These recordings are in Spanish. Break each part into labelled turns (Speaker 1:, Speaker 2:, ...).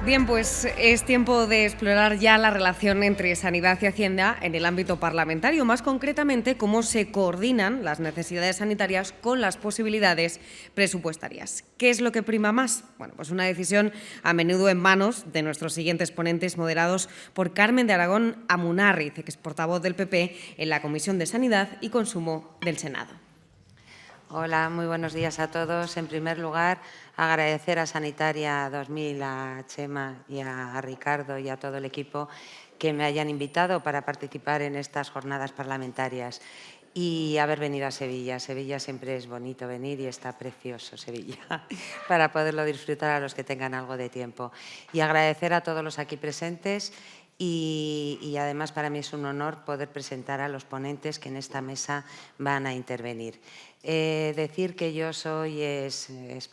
Speaker 1: Bien, pues es tiempo de explorar ya la relación entre sanidad y hacienda en el ámbito parlamentario, más concretamente cómo se coordinan las necesidades sanitarias con las posibilidades presupuestarias. ¿Qué es lo que prima más? Bueno, pues una decisión a menudo en manos de nuestros siguientes ponentes, moderados por Carmen de Aragón Amunarriz, que es portavoz del PP en la Comisión de Sanidad y Consumo del Senado.
Speaker 2: Hola, muy buenos días a todos. En primer lugar, agradecer a Sanitaria 2000, a Chema y a Ricardo y a todo el equipo que me hayan invitado para participar en estas jornadas parlamentarias y haber venido a Sevilla. Sevilla siempre es bonito venir y está precioso Sevilla para poderlo disfrutar a los que tengan algo de tiempo. Y agradecer a todos los aquí presentes y además para mí es un honor poder presentar a los ponentes que en esta mesa van a intervenir. Decir que yo soy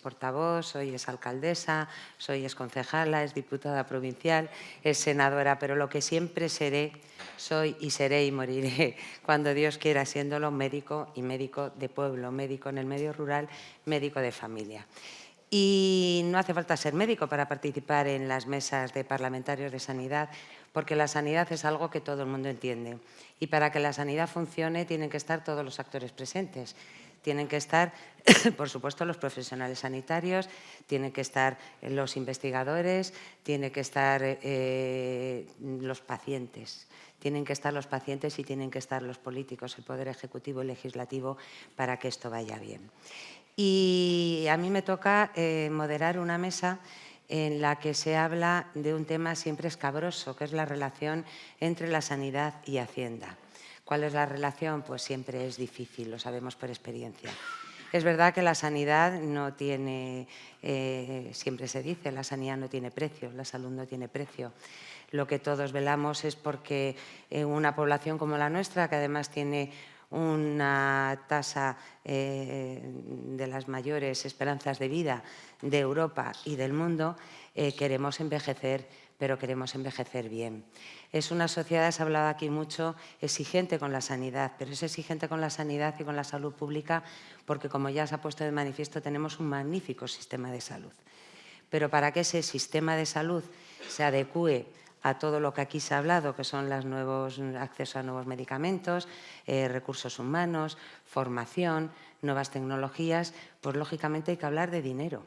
Speaker 2: portavoz, soy alcaldesa, soy concejala, es diputada provincial, es senadora, pero lo que siempre seré, soy y seré y moriré, cuando Dios quiera, siéndolo médico y médico de pueblo, médico en el medio rural, médico de familia. Y no hace falta ser médico para participar en las mesas de parlamentarios de sanidad, porque la sanidad es algo que todo el mundo entiende. Y para que la sanidad funcione tienen que estar todos los actores presentes. Tienen que estar, por supuesto, los profesionales sanitarios, tienen que estar los investigadores, tienen que estar los pacientes. Tienen que estar los pacientes y tienen que estar los políticos, el Poder Ejecutivo y Legislativo, para que esto vaya bien. Y a mí me toca moderar una mesa en la que se habla de un tema siempre escabroso, que es la relación entre la sanidad y Hacienda. ¿Cuál es la relación? Pues siempre es difícil, lo sabemos por experiencia. Es verdad que la sanidad no tiene, siempre se dice, la sanidad no tiene precio, la salud no tiene precio. Lo que todos velamos es porque una población como la nuestra, que además tiene una tasa de las mayores esperanzas de vida de Europa y del mundo, queremos envejecer, pero queremos envejecer bien. Es una sociedad, se ha hablado aquí mucho, exigente con la sanidad, pero es exigente con la sanidad y con la salud pública porque, como ya se ha puesto de manifiesto, tenemos un magnífico sistema de salud. Pero para que ese sistema de salud se adecúe a todo lo que aquí se ha hablado, que son los nuevos accesos a nuevos medicamentos, recursos humanos, formación, nuevas tecnologías, pues lógicamente hay que hablar de dinero.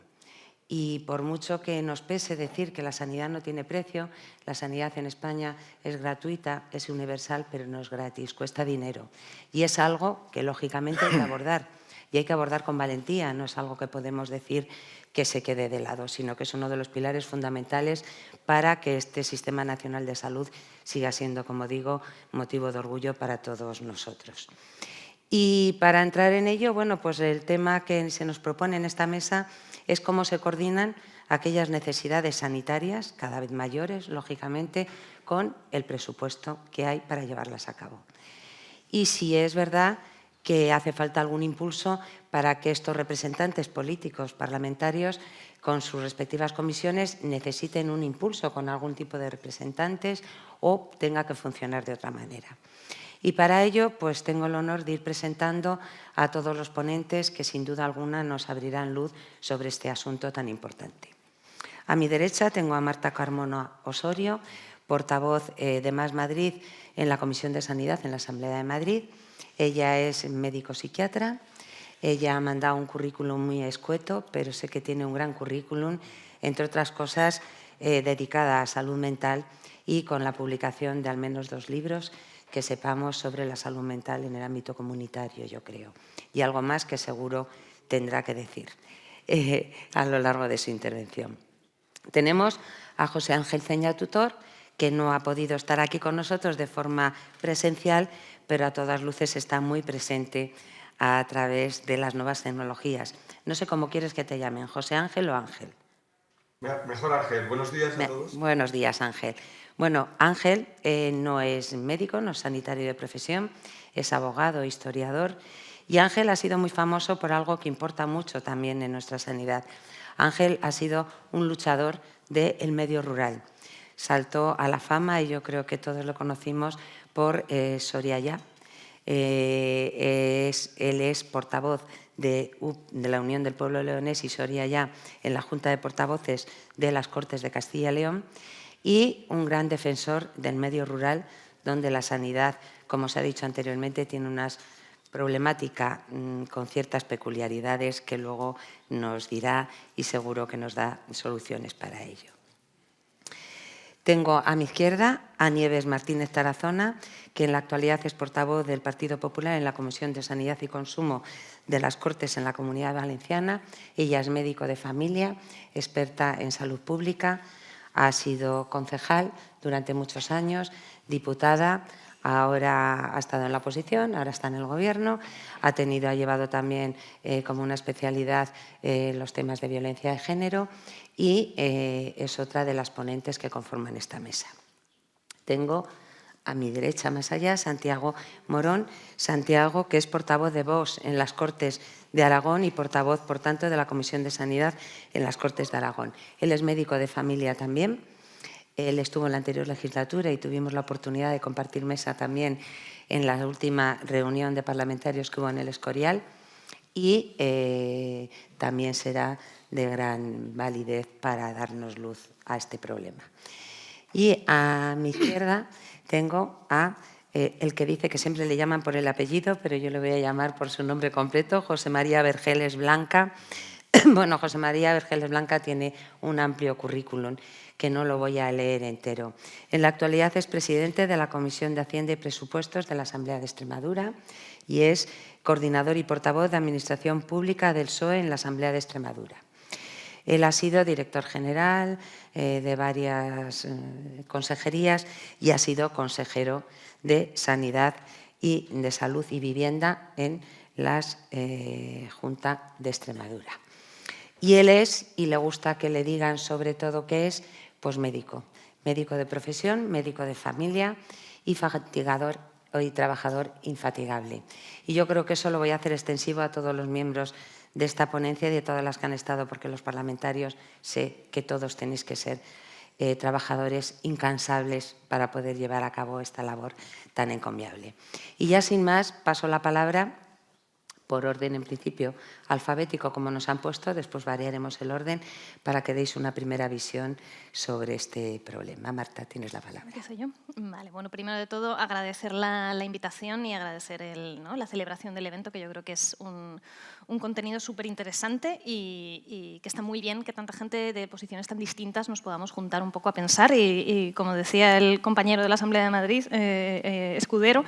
Speaker 2: Y por mucho que nos pese decir que la sanidad no tiene precio, la sanidad en España es gratuita, es universal, pero no es gratis, cuesta dinero. Y es algo que lógicamente hay que abordar. Y hay que abordar con valentía, no es algo que podemos decir que se quede de lado, sino que es uno de los pilares fundamentales para que este Sistema Nacional de Salud siga siendo, como digo, motivo de orgullo para todos nosotros. Y para entrar en ello, bueno, pues el tema que se nos propone en esta mesa es cómo se coordinan aquellas necesidades sanitarias, cada vez mayores, lógicamente, con el presupuesto que hay para llevarlas a cabo. Y si es verdad que hace falta algún impulso para que estos representantes políticos, parlamentarios, con sus respectivas comisiones, necesiten un impulso con algún tipo de representantes o tenga que funcionar de otra manera. Y para ello, pues tengo el honor de ir presentando a todos los ponentes que sin duda alguna nos abrirán luz sobre este asunto tan importante. A mi derecha tengo a Marta Carmona Osorio, portavoz de Más Madrid en la Comisión de Sanidad en la Asamblea de Madrid. Ella es médico psiquiatra. Ella ha mandado un currículum muy escueto, pero sé que tiene un gran currículum, entre otras cosas, dedicada a salud mental y con la publicación de al menos 2 libros que sepamos sobre la salud mental en el ámbito comunitario, yo creo. Y algo más que seguro tendrá que decir a lo largo de su intervención. Tenemos a José Ángel Ceña Tutor, que no ha podido estar aquí con nosotros de forma presencial, pero a todas luces está muy presente a través de las nuevas tecnologías. No sé cómo quieres que te llamen, José Ángel o Ángel.
Speaker 3: Mejor Ángel. Buenos días a todos.
Speaker 2: Buenos días, Ángel. Bueno, Ángel no es médico, no es sanitario de profesión, es abogado, historiador, y Ángel ha sido muy famoso por algo que importa mucho también en nuestra sanidad. Ángel ha sido un luchador del medio rural. Saltó a la fama, y yo creo que todos lo conocimos, por Soria Ya. Él es portavoz de la Unión del Pueblo Leonés y Soria ya en la Junta de Portavoces de las Cortes de Castilla y León, y un gran defensor del medio rural, donde la sanidad, como se ha dicho anteriormente, tiene una problemática con ciertas peculiaridades que luego nos dirá y seguro que nos da soluciones para ello. Tengo a mi izquierda a Nieves Martínez Tarazona, que en la actualidad es portavoz del Partido Popular en la Comisión de Sanidad y Consumo de las Cortes en la Comunidad Valenciana. Ella es médico de familia, experta en salud pública, ha sido concejal durante muchos años, diputada, ahora ha estado en la oposición, ahora está en el Gobierno, ha llevado también como una especialidad los temas de violencia de género y es otra de las ponentes que conforman esta mesa. Tengo a mi derecha, más allá, Santiago Morón. Santiago, que es portavoz de Vox en las Cortes de Aragón y portavoz, por tanto, de la Comisión de Sanidad en las Cortes de Aragón. Él es médico de familia también. Él estuvo en la anterior legislatura y tuvimos la oportunidad de compartir mesa también en la última reunión de parlamentarios que hubo en el Escorial y también será de gran validez para darnos luz a este problema. Y a mi izquierda tengo a el que dice que siempre le llaman por el apellido, pero yo le voy a llamar por su nombre completo, José María Vergeles Blanca. Bueno, José María Vergeles Blanca tiene un amplio currículum que no lo voy a leer entero. En la actualidad es presidente de la Comisión de Hacienda y Presupuestos de la Asamblea de Extremadura y es coordinador y portavoz de Administración Pública del PSOE en la Asamblea de Extremadura. Él ha sido director general de varias consejerías y ha sido consejero de Sanidad y de Salud y Vivienda en la Junta de Extremadura. Y él es, y le gusta que le digan sobre todo qué es, pues médico. Médico de profesión, médico de familia y fatigador y trabajador infatigable. Y yo creo que eso lo voy a hacer extensivo a todos los miembros de esta ponencia y de todas las que han estado, porque los parlamentarios sé que todos tenéis que ser trabajadores incansables para poder llevar a cabo esta labor tan encomiable. Y ya sin más, paso la palabra, por orden en principio alfabético como nos han puesto, después variaremos el orden para que deis una primera visión sobre este problema. Marta, tienes la palabra.
Speaker 4: ¿Qué soy yo? Vale, bueno, primero de todo agradecer la invitación y agradecer la celebración del evento, que yo creo que es un contenido súper interesante y que está muy bien que tanta gente de posiciones tan distintas nos podamos juntar un poco a pensar y como decía el compañero de la Asamblea de Madrid, Escudero,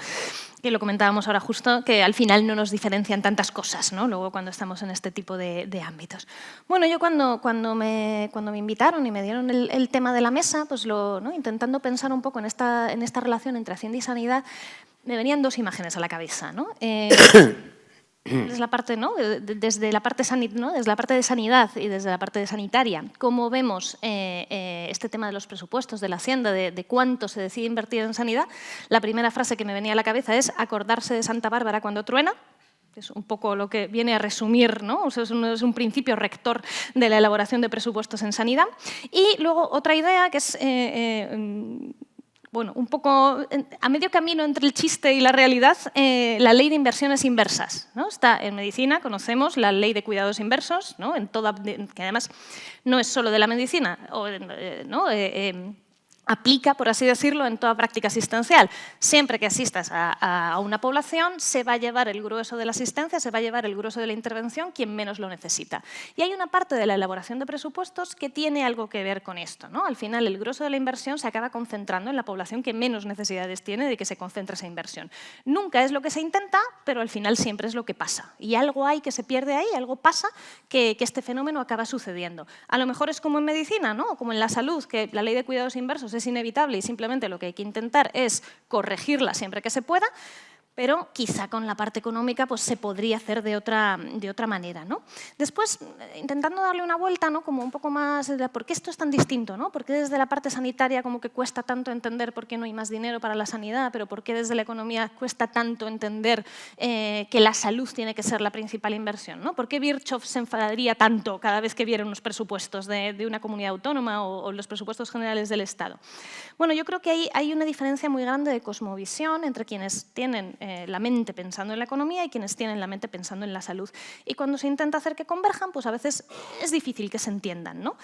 Speaker 4: que lo comentábamos ahora justo, que al final no nos diferencian tantas cosas, ¿no? Luego cuando estamos en este tipo de ámbitos. Bueno, yo cuando me invitaron y me dieron el tema de la mesa, pues intentando pensar un poco en esta relación entre Hacienda y Sanidad, me venían dos imágenes a la cabeza, ¿no? Desde la parte, desde la parte de sanidad y desde la parte de sanitaria, cómo vemos este tema de los presupuestos, de la Hacienda, de cuánto se decide invertir en sanidad, la primera frase que me venía a la cabeza es acordarse de Santa Bárbara cuando truena. Es un poco lo que viene a resumir, ¿no? O sea, es un principio rector de la elaboración de presupuestos en sanidad. Y luego otra idea que es bueno, un poco a medio camino entre el chiste y la realidad, la ley de inversiones inversas, ¿no? Está en medicina, conocemos la ley de cuidados inversos, ¿no? Que además no es solo de la medicina, aplica, por así decirlo, en toda práctica asistencial. Siempre que asistas a una población, se va a llevar el grueso de la asistencia, se va a llevar el grueso de la intervención quien menos lo necesita. Y hay una parte de la elaboración de presupuestos que tiene algo que ver con esto, ¿no? Al final, el grueso de la inversión se acaba concentrando en la población que menos necesidades tiene de que se concentre esa inversión. Nunca es lo que se intenta, pero al final siempre es lo que pasa. Y algo hay que se pierde ahí, algo pasa que este fenómeno acaba sucediendo. A lo mejor es como en medicina, ¿no? Como en la salud, que la ley de cuidados inversos es inevitable y simplemente lo que hay que intentar es corregirla siempre que se pueda, pero quizá con la parte económica pues, se podría hacer de otra manera, ¿no? Después, intentando darle una vuelta, ¿no? Como un poco más de por qué esto es tan distinto, ¿no? ¿Por qué desde la parte sanitaria como que cuesta tanto entender por qué no hay más dinero para la sanidad, pero por qué desde la economía cuesta tanto entender que la salud tiene que ser la principal inversión, ¿no? ¿Por qué Virchow se enfadaría tanto cada vez que viera unos presupuestos de una comunidad autónoma o los presupuestos generales del Estado? Bueno, yo creo que hay una diferencia muy grande de cosmovisión entre quienes tienen la mente pensando en la economía y quienes tienen la mente pensando en la salud. Y cuando se intenta hacer que converjan, pues a veces es difícil que se entiendan, ¿no?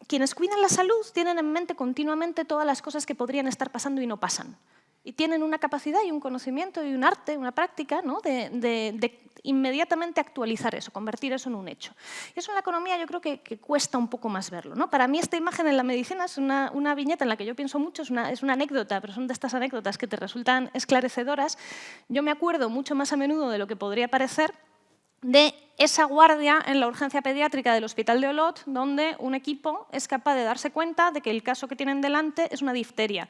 Speaker 4: Quienes cuidan la salud tienen en mente continuamente todas las cosas que podrían estar pasando y no pasan. Y tienen una capacidad y un conocimiento y un arte, una práctica, ¿no? de inmediatamente actualizar eso, convertir eso en un hecho. Y eso en la economía yo creo que cuesta un poco más verlo, ¿no? Para mí esta imagen en la medicina es una viñeta en la que yo pienso mucho, es una anécdota, pero son de estas anécdotas que te resultan esclarecedoras. Yo me acuerdo mucho más a menudo de lo que podría parecer de esa guardia en la urgencia pediátrica del Hospital de Olot, donde un equipo es capaz de darse cuenta de que el caso que tienen delante es una difteria.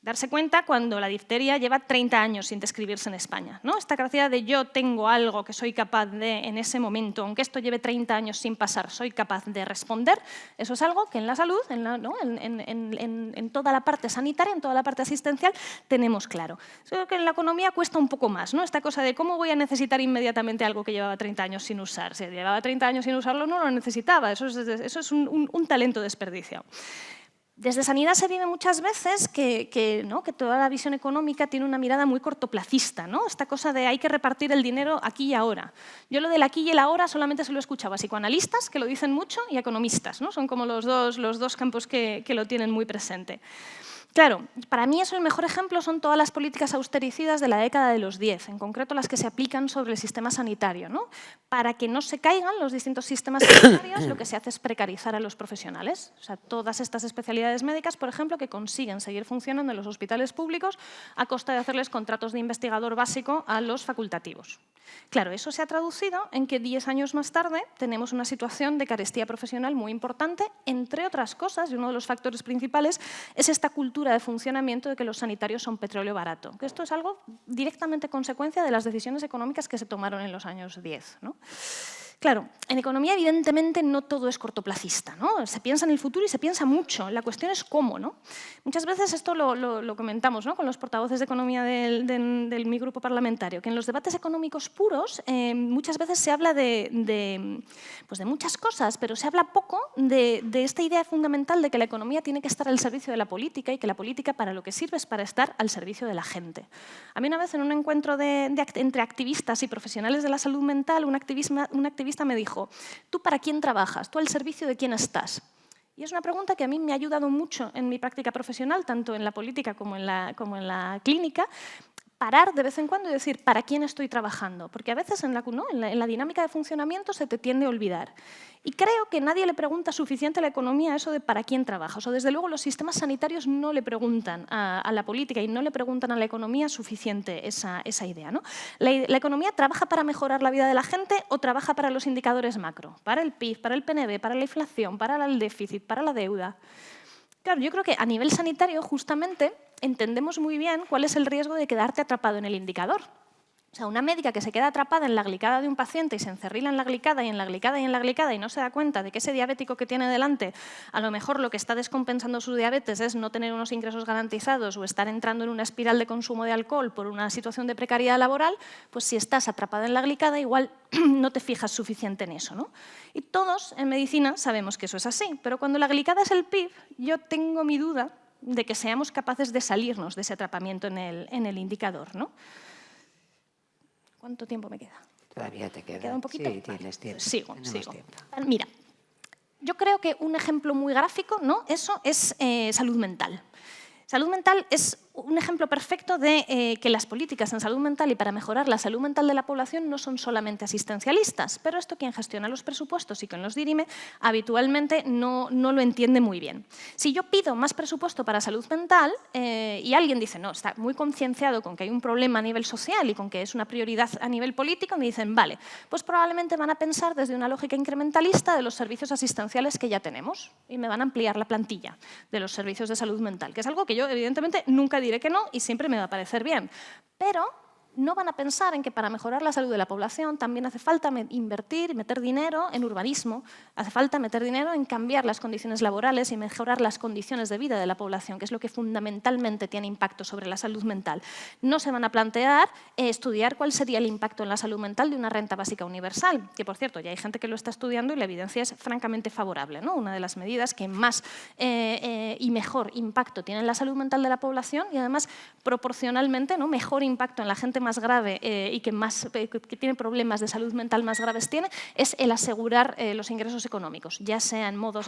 Speaker 4: Darse cuenta cuando la difteria lleva 30 años sin describirse en España, ¿no? Esta capacidad de yo tengo algo que soy capaz de, en ese momento, aunque esto lleve 30 años sin pasar, soy capaz de responder, eso es algo que en la salud, en toda la parte sanitaria, en toda la parte asistencial, tenemos claro. Creo que en la economía cuesta un poco más, ¿no? Esta cosa de cómo voy a necesitar inmediatamente algo que llevaba 30 años sin usar. Si llevaba 30 años sin usarlo, no lo necesitaba. Eso es un talento desperdiciado. Desde Sanidad se vive muchas veces que toda la visión económica tiene una mirada muy cortoplacista, ¿no? Esta cosa de hay que repartir el dinero aquí y ahora. Yo lo del aquí y el ahora solamente se lo he escuchado a psicoanalistas, que lo dicen mucho, y a economistas, ¿no? Son como los dos campos que lo tienen muy presente. Claro, para mí eso el mejor ejemplo son todas las políticas austericidas de la década de los 10, en concreto las que se aplican sobre el sistema sanitario, ¿no? Para que no se caigan los distintos sistemas sanitarios, lo que se hace es precarizar a los profesionales. O sea, todas estas especialidades médicas, por ejemplo, que consiguen seguir funcionando en los hospitales públicos a costa de hacerles contratos de investigador básico a los facultativos. Claro, eso se ha traducido en que 10 años más tarde tenemos una situación de carestía profesional muy importante, entre otras cosas, y uno de los factores principales es esta cultura de funcionamiento de que los sanitarios son petróleo barato. Que esto es algo directamente consecuencia de las decisiones económicas que se tomaron en los años 10, ¿no? Claro, en economía evidentemente no todo es cortoplacista, ¿no? Se piensa en el futuro y se piensa mucho. La cuestión es cómo, ¿no? Muchas veces esto lo comentamos, ¿no? Con los portavoces de economía de mi grupo parlamentario, que en los debates económicos puros muchas veces se habla de muchas cosas, pero se habla poco de esta idea fundamental de que la economía tiene que estar al servicio de la política y que la política para lo que sirve es para estar al servicio de la gente. A mí una vez en un encuentro entre activistas y profesionales de la salud mental, un activista me dijo, ¿tú para quién trabajas? ¿Tú al servicio de quién estás? Y es una pregunta que a mí me ha ayudado mucho en mi práctica profesional, tanto en la política como en la clínica, parar de vez en cuando y decir, ¿para quién estoy trabajando? Porque a veces en la dinámica de funcionamiento se te tiende a olvidar. Y creo que nadie le pregunta suficiente a la economía eso de para quién trabajas. O desde luego los sistemas sanitarios no le preguntan a la política y no le preguntan a la economía suficiente esa idea, ¿no? La economía trabaja para mejorar la vida de la gente o trabaja para los indicadores macro, para el PIB, para el PNB, para la inflación, para el déficit, para la deuda. Claro, yo creo que a nivel sanitario, justamente, entendemos muy bien cuál es el riesgo de quedarte atrapado en el indicador. O sea, una médica que se queda atrapada en la glicada de un paciente y se encerrila en la glicada y en la glicada y en la glicada y no se da cuenta de que ese diabético que tiene delante, a lo mejor lo que está descompensando su diabetes es no tener unos ingresos garantizados o estar entrando en una espiral de consumo de alcohol por una situación de precariedad laboral, pues si estás atrapada en la glicada igual no te fijas suficiente en eso, ¿no? Y todos en medicina sabemos que eso es así, pero cuando la glicada es el PIB, yo tengo mi duda de que seamos capaces de salirnos de ese atrapamiento en el indicador, ¿no? ¿Cuánto tiempo me queda?
Speaker 2: Todavía te queda.
Speaker 4: ¿Me queda un poquito?
Speaker 2: Sí, tienes tiempo.
Speaker 4: Sigo.
Speaker 2: Tiempo.
Speaker 4: Mira, yo creo que un ejemplo muy gráfico, ¿no? Eso es salud mental. Salud mental es un ejemplo perfecto de que las políticas en salud mental y para mejorar la salud mental de la población no son solamente asistencialistas, pero esto quien gestiona los presupuestos y quien los dirime habitualmente no lo entiende muy bien. Si yo pido más presupuesto para salud mental y alguien dice, no, está muy concienciado con que hay un problema a nivel social y con que es una prioridad a nivel político, me dicen, vale, pues probablemente van a pensar desde una lógica incrementalista de los servicios asistenciales que ya tenemos y me van a ampliar la plantilla de los servicios de salud mental, que es algo que yo evidentemente nunca diré que no y siempre me va a parecer bien. Pero no van a pensar en que para mejorar la salud de la población también hace falta invertir, meter dinero en urbanismo, hace falta meter dinero en cambiar las condiciones laborales y mejorar las condiciones de vida de la población, que es lo que fundamentalmente tiene impacto sobre la salud mental. No se van a plantear estudiar cuál sería el impacto en la salud mental de una renta básica universal, que por cierto ya hay gente que lo está estudiando y la evidencia es francamente favorable, ¿no? Una de las medidas que más y mejor impacto tiene en la salud mental de la población y además proporcionalmente, ¿no?, mejor impacto en la gente más grave y que tiene problemas de salud mental más graves tiene, es el asegurar los ingresos económicos, ya sea en modo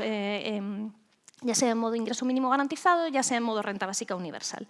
Speaker 4: ingreso mínimo garantizado, ya sea en modo renta básica universal.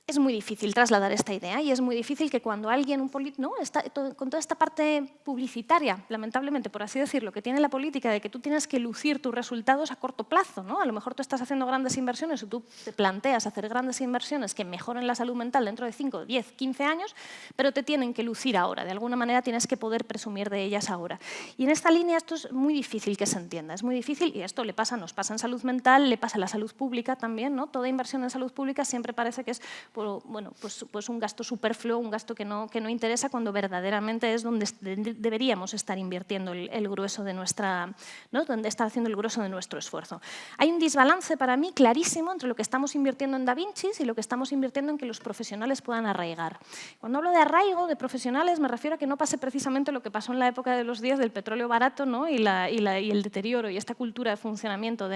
Speaker 4: Es muy difícil trasladar esta idea y es muy difícil que cuando alguien, con toda esta parte publicitaria, lamentablemente, por así decirlo, que tiene la política de que tú tienes que lucir tus resultados a corto plazo, ¿no? A lo mejor tú estás haciendo grandes inversiones o tú te planteas hacer grandes inversiones que mejoren la salud mental dentro de 5, 10, 15 años, pero te tienen que lucir ahora. De alguna manera tienes que poder presumir de ellas ahora. Y en esta línea esto es muy difícil que se entienda, es muy difícil y esto nos pasa en salud mental, le pasa a la salud pública también, ¿no? Toda inversión en salud pública siempre parece que es pues un gasto superfluo, un gasto que no interesa cuando verdaderamente es donde deberíamos estar invirtiendo el grueso de nuestra, ¿no?, donde está haciendo el grueso de nuestro esfuerzo. Hay un desbalance para mí clarísimo entre lo que estamos invirtiendo en Da Vinci y lo que estamos invirtiendo en que los profesionales puedan arraigar. Cuando hablo de arraigo de profesionales me refiero a que no pase precisamente lo que pasó en la época de los 10 del petróleo barato, ¿no?, y el deterioro y esta cultura de funcionamiento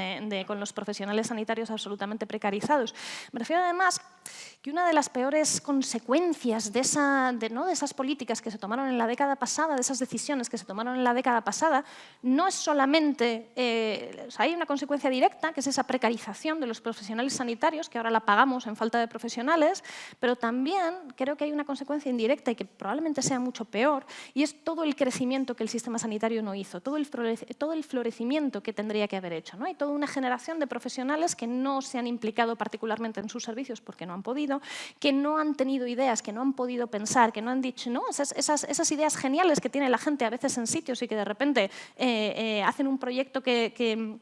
Speaker 4: con los profesionales sanitarios absolutamente precarizados. Me refiero además que una de las peores consecuencias de esas políticas que se tomaron en la década pasada, de esas decisiones que se tomaron en la década pasada, no es solamente, hay una consecuencia directa, que es esa precarización de los profesionales sanitarios, que ahora la pagamos en falta de profesionales, pero también creo que hay una consecuencia indirecta y que probablemente sea mucho peor, y es todo el crecimiento que el sistema sanitario no hizo, todo el florecimiento que tendría que haber hecho, ¿no? Hay toda una generación de profesionales que no se han implicado particularmente en sus servicios porque no han podido, que no han tenido ideas, que no han podido pensar, que no han dicho, ¿no?, esas ideas geniales que tiene la gente a veces en sitios y que de repente hacen un proyecto que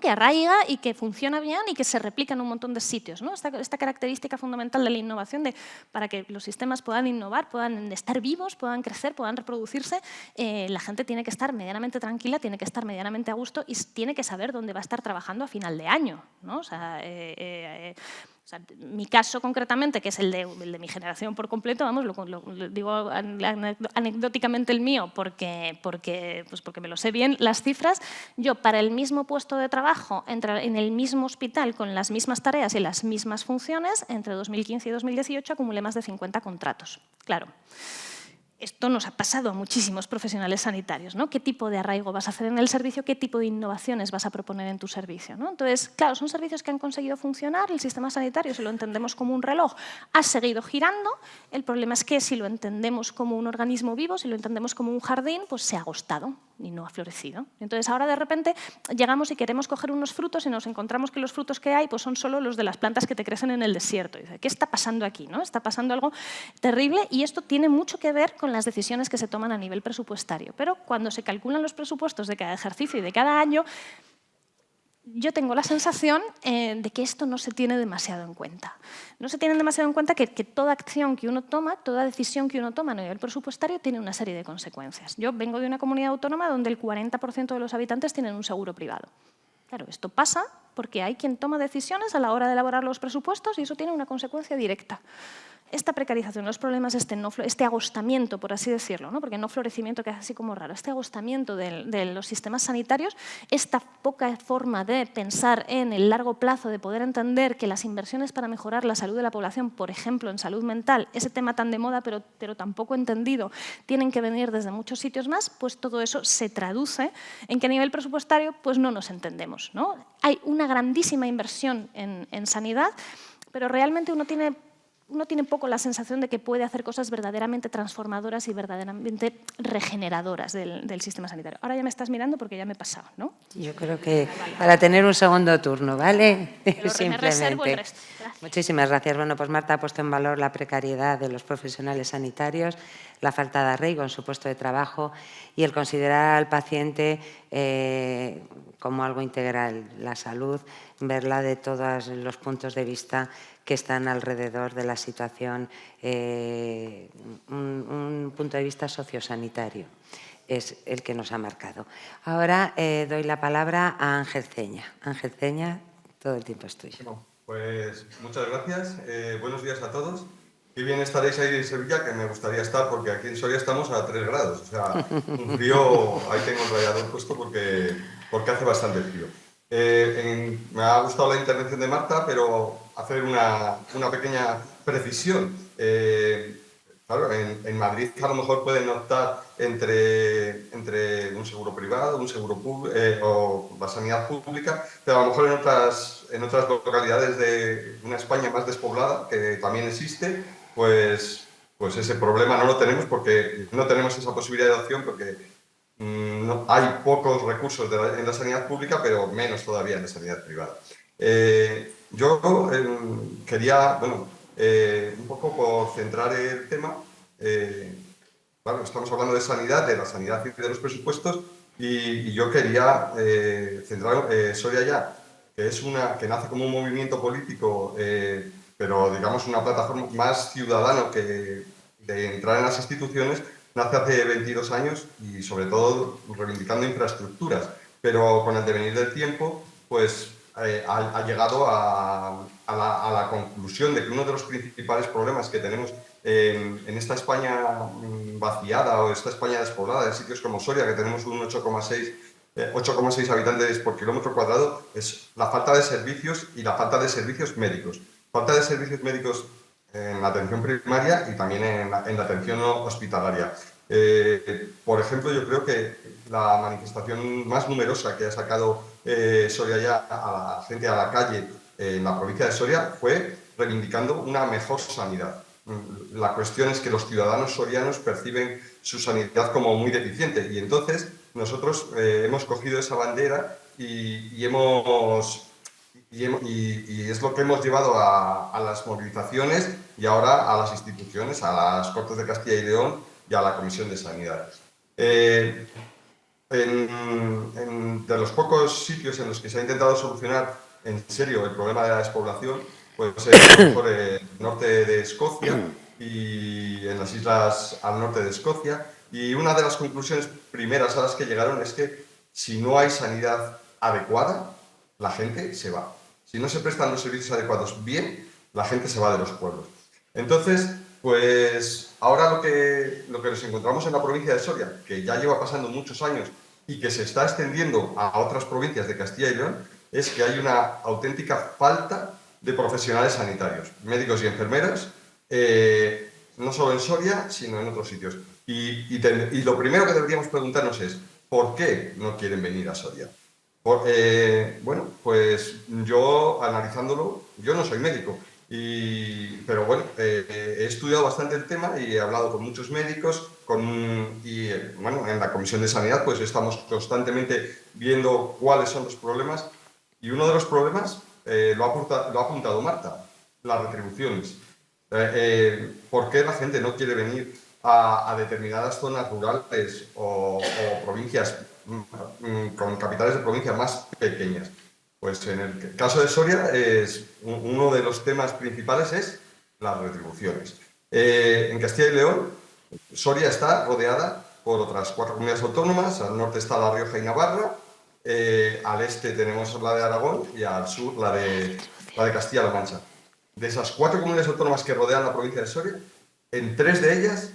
Speaker 4: arraiga y que funciona bien y que se replica en un montón de sitios, ¿no? Esta característica fundamental de la innovación, para que los sistemas puedan innovar, puedan estar vivos, puedan crecer, puedan reproducirse, la gente tiene que estar medianamente tranquila, tiene que estar medianamente a gusto y tiene que saber dónde va a estar trabajando a final de año, ¿no? Mi caso concretamente, que es el de mi generación por completo, vamos, lo digo anecdóticamente el mío porque me lo sé bien, las cifras, yo para el mismo puesto de trabajo en el mismo hospital con las mismas tareas y las mismas funciones, entre 2015 y 2018 acumulé más de 50 contratos. Claro. Esto nos ha pasado a muchísimos profesionales sanitarios, ¿no? ¿Qué tipo de arraigo vas a hacer en el servicio? ¿Qué tipo de innovaciones vas a proponer en tu servicio, ¿no? Entonces, claro, son servicios que han conseguido funcionar, el sistema sanitario, si lo entendemos como un reloj, ha seguido girando. El problema es que si lo entendemos como un organismo vivo, si lo entendemos como un jardín, pues se ha agostado y no ha florecido. Entonces, ahora de repente llegamos y queremos coger unos frutos y nos encontramos que los frutos que hay pues son solo los de las plantas que te crecen en el desierto. Y dice, ¿qué está pasando aquí, ¿no? Está pasando algo terrible y esto tiene mucho que ver con las decisiones que se toman a nivel presupuestario. Pero cuando se calculan los presupuestos de cada ejercicio y de cada año, yo tengo la sensación de que esto no se tiene demasiado en cuenta. No se tiene demasiado en cuenta que toda acción que uno toma, toda decisión que uno toma a nivel presupuestario tiene una serie de consecuencias. Yo vengo de una comunidad autónoma donde el 40% de los habitantes tienen un seguro privado. Claro, esto pasa porque hay quien toma decisiones a la hora de elaborar los presupuestos y eso tiene una consecuencia directa. Esta precarización, los problemas, este agostamiento, por así decirlo, ¿no? Porque no florecimiento, que es así como raro, este agostamiento de los sistemas sanitarios, esta poca forma de pensar en el largo plazo, de poder entender que las inversiones para mejorar la salud de la población, por ejemplo, en salud mental, ese tema tan de moda pero tan poco entendido, tienen que venir desde muchos sitios más, pues todo eso se traduce en que a nivel presupuestario pues no nos entendemos, ¿no? Hay una grandísima inversión en sanidad, pero realmente uno tiene poco la sensación de que puede hacer cosas verdaderamente transformadoras y verdaderamente regeneradoras del sistema sanitario. Ahora ya me estás mirando porque ya me he pasado, ¿no?
Speaker 2: Yo creo que para tener un segundo turno, ¿vale?
Speaker 4: Me reservo el resto. Gracias.
Speaker 2: Muchísimas gracias. Bueno, pues Marta ha puesto en valor la precariedad de los profesionales sanitarios, la falta de arraigo en su puesto de trabajo y el considerar al paciente como algo integral. La salud verla de todos los puntos de vista que están alrededor de la situación, un punto de vista sociosanitario es el que nos ha marcado. Ahora doy la palabra a Ángel Ceña. Ángel Ceña, todo el tiempo es tuyo.
Speaker 3: Bueno, pues muchas gracias. Buenos días a todos. Qué bien estaréis ahí en Sevilla, que me gustaría estar, porque aquí en Soria estamos a 3 grados. O sea, un frío, ahí tengo el radiador puesto porque hace bastante frío. Me ha gustado la intervención de Marta, pero hacer una pequeña precisión. Claro, en Madrid a lo mejor pueden optar entre un seguro privado, un seguro público o la sanidad pública, pero a lo mejor en otras localidades de una España más despoblada, que también existe, pues ese problema no lo tenemos porque no tenemos esa posibilidad de opción porque hay pocos recursos en la sanidad pública, pero menos todavía en la sanidad privada. Yo quería, un poco por centrar el tema, claro, estamos hablando de sanidad, de la sanidad y de los presupuestos, y yo quería centrar Soria Ya, que nace como un movimiento político, pero digamos una plataforma más ciudadano que de entrar en las instituciones, nace hace 22 años y sobre todo reivindicando infraestructuras, pero con el devenir del tiempo, pues ha llegado a la conclusión de que uno de los principales problemas que tenemos en esta España vaciada o esta España despoblada, en sitios como Soria, que tenemos un 8,6 habitantes por kilómetro cuadrado, es la falta de servicios y la falta de servicios médicos. Falta de servicios médicos en la atención primaria y también en la atención hospitalaria. Por ejemplo, yo creo que la manifestación más numerosa que ha sacado Soria Ya a la gente a la calle en la provincia de Soria fue reivindicando una mejor sanidad. La cuestión es que los ciudadanos sorianos perciben su sanidad como muy deficiente y entonces nosotros hemos cogido esa bandera y es lo que hemos llevado a las movilizaciones y ahora a las instituciones, a las Cortes de Castilla y León y a la Comisión de Sanidad. De los pocos sitios en los que se ha intentado solucionar en serio el problema de la despoblación, pues por el norte de Escocia y en las islas al norte de Escocia. Y una de las conclusiones primeras a las que llegaron es que si no hay sanidad adecuada, la gente se va. Si no se prestan los servicios adecuados bien, la gente se va de los pueblos. Entonces, pues ahora lo que nos encontramos en la provincia de Soria, que ya lleva pasando muchos años y que se está extendiendo a otras provincias de Castilla y León, es que hay una auténtica falta de profesionales sanitarios, médicos y enfermeras, no solo en Soria, sino en otros sitios. Y lo primero que deberíamos preguntarnos es, ¿por qué no quieren venir a Soria? Bueno, pues yo, analizándolo, yo no soy médico, pero bueno, he estudiado bastante el tema y he hablado con muchos médicos y bueno, en la Comisión de Sanidad pues estamos constantemente viendo cuáles son los problemas y uno de los problemas lo ha apuntado Marta, las retribuciones. ¿Por qué la gente no quiere venir a determinadas zonas rurales o provincias con capitales de provincias más pequeñas? Pues en el caso de Soria, uno de los temas principales es las retribuciones. En Castilla y León, Soria está rodeada por otras 4 comunidades autónomas. Al norte está La Rioja y Navarra, al este tenemos la de Aragón y al sur la de Castilla-La Mancha. De esas 4 comunidades autónomas que rodean la provincia de Soria, en 3 de ellas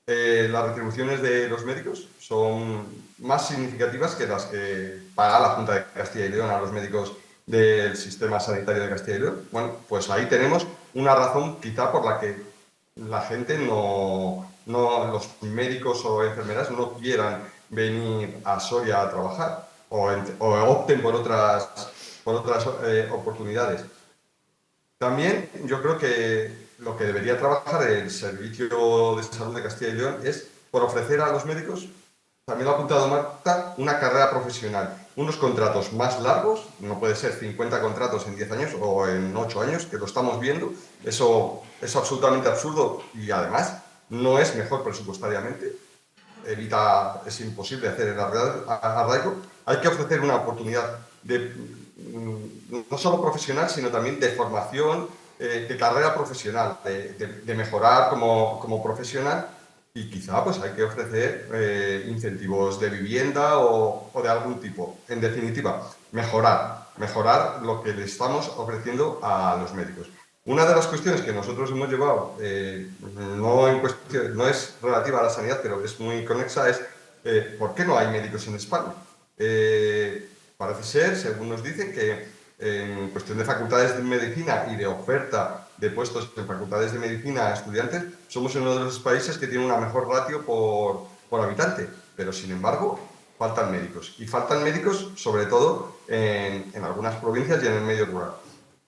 Speaker 3: las retribuciones de los médicos son más significativas que las que paga la Junta de Castilla y León a los médicos del sistema sanitario de Castilla y León. Bueno, pues ahí tenemos una razón quizá por la que la gente los médicos o enfermeras no quieran venir a Soria a trabajar o opten por otras oportunidades. También yo creo que lo que debería trabajar el Servicio de Salud de Castilla y León es por ofrecer a los médicos, también lo ha apuntado Marta, una carrera profesional, unos contratos más largos, no puede ser 50 contratos en 10 años o en 8 años, que lo estamos viendo, eso es absolutamente absurdo y además no es mejor presupuestariamente, es imposible hacer el arraigo. Hay que ofrecer una oportunidad no solo profesional, sino también de formación, de carrera profesional, de mejorar como profesional, y quizá pues hay que ofrecer incentivos de vivienda o de algún tipo. En definitiva, mejorar lo que le estamos ofreciendo a los médicos. Una de las cuestiones que nosotros hemos llevado, no es relativa a la sanidad, pero es muy conexa, es ¿por qué no hay médicos en España? Parece ser, según nos dicen, que en cuestión de facultades de medicina y de oferta de puestos en facultades de medicina a estudiantes, somos uno de los países que tiene una mejor ratio por habitante, pero sin embargo faltan médicos. Y faltan médicos sobre todo en algunas provincias y en el medio rural.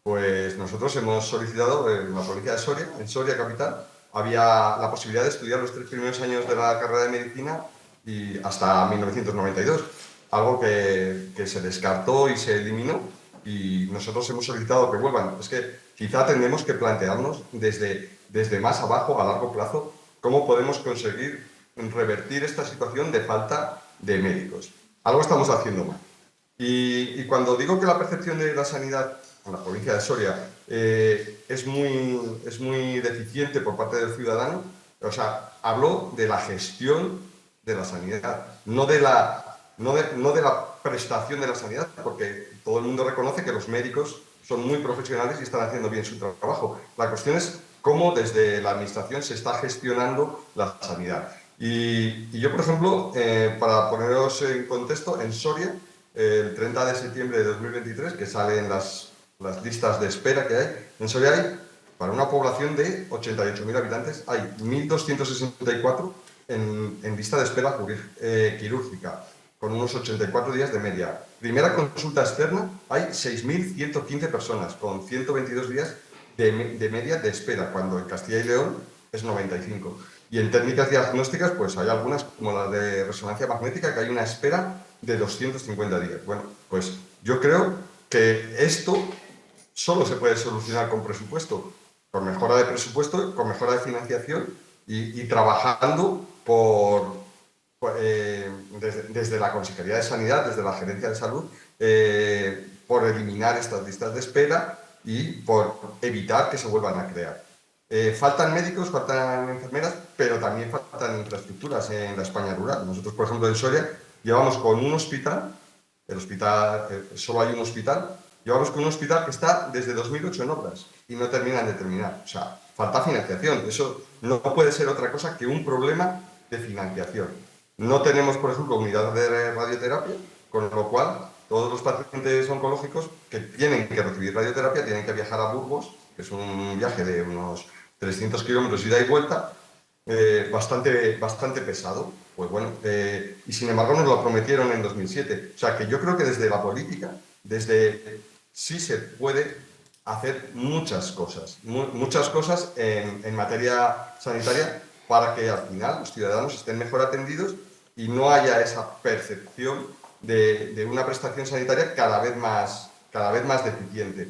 Speaker 3: Pues nosotros hemos solicitado en la provincia de Soria, en Soria capital, había la posibilidad de estudiar los 3 primeros años de la carrera de medicina y hasta 1992, algo que se descartó y se eliminó, y nosotros hemos solicitado que vuelvan. Es que quizá tendremos que plantearnos desde más abajo, a largo plazo, cómo podemos conseguir revertir esta situación de falta de médicos. Algo estamos haciendo mal. Y cuando digo que la percepción de la sanidad en la provincia de Soria es muy deficiente por parte del ciudadano, o sea, hablo de la gestión de la sanidad, no de la prestación de la sanidad, porque todo el mundo reconoce que los médicos son muy profesionales y están haciendo bien su trabajo. La cuestión es cómo desde la administración se está gestionando la sanidad. Y yo, por ejemplo, para poneros en contexto, en Soria, el 30 de septiembre de 2023, que salen las listas de espera que hay, en Soria hay, para una población de 88.000 habitantes, hay 1.264 en lista de espera quirúrgica, con unos 84 días de media. Primera consulta externa, hay 6.115 personas, con 122 días de media de espera, cuando en Castilla y León es 95. Y en técnicas diagnósticas, pues hay algunas, como la de resonancia magnética, que hay una espera de 250 días. Bueno, pues yo creo que esto solo se puede solucionar con presupuesto, con mejora de presupuesto, con mejora de financiación y trabajando desde la Consejería de Sanidad, desde la Gerencia de Salud, por eliminar estas listas de espera y por evitar que se vuelvan a crear. Faltan médicos, faltan enfermeras, pero también faltan infraestructuras en la España rural. Nosotros, por ejemplo, en Soria, llevamos con un hospital, solo hay un hospital, llevamos con un hospital que está desde 2008 en obras y no terminan de terminar. O sea, falta financiación. Eso no puede ser otra cosa que un problema de financiación. No tenemos, por ejemplo, unidad de radioterapia, con lo cual todos los pacientes oncológicos que tienen que recibir radioterapia tienen que viajar a Burgos, que es un viaje de unos 300 kilómetros ida y vuelta, bastante pesado. Pues bueno, y sin embargo nos lo prometieron en 2007. O sea que yo creo que desde la política, sí se puede hacer muchas cosas en materia sanitaria para que al final los ciudadanos estén mejor atendidos y no haya esa percepción de una prestación sanitaria cada vez más deficiente.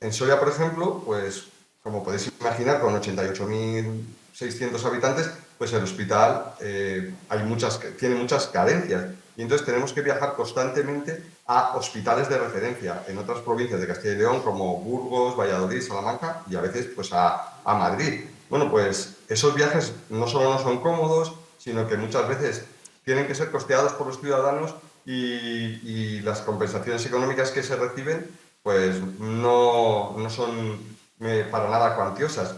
Speaker 3: En Soria, por ejemplo, pues como podéis imaginar, con 88.600 habitantes, pues el hospital tiene muchas carencias. Y entonces tenemos que viajar constantemente a hospitales de referencia en otras provincias de Castilla y León, como Burgos, Valladolid, Salamanca y a veces pues a Madrid. Bueno, pues esos viajes no solo no son cómodos, sino que muchas veces tienen que ser costeados por los ciudadanos y las compensaciones económicas que se reciben pues no son para nada cuantiosas.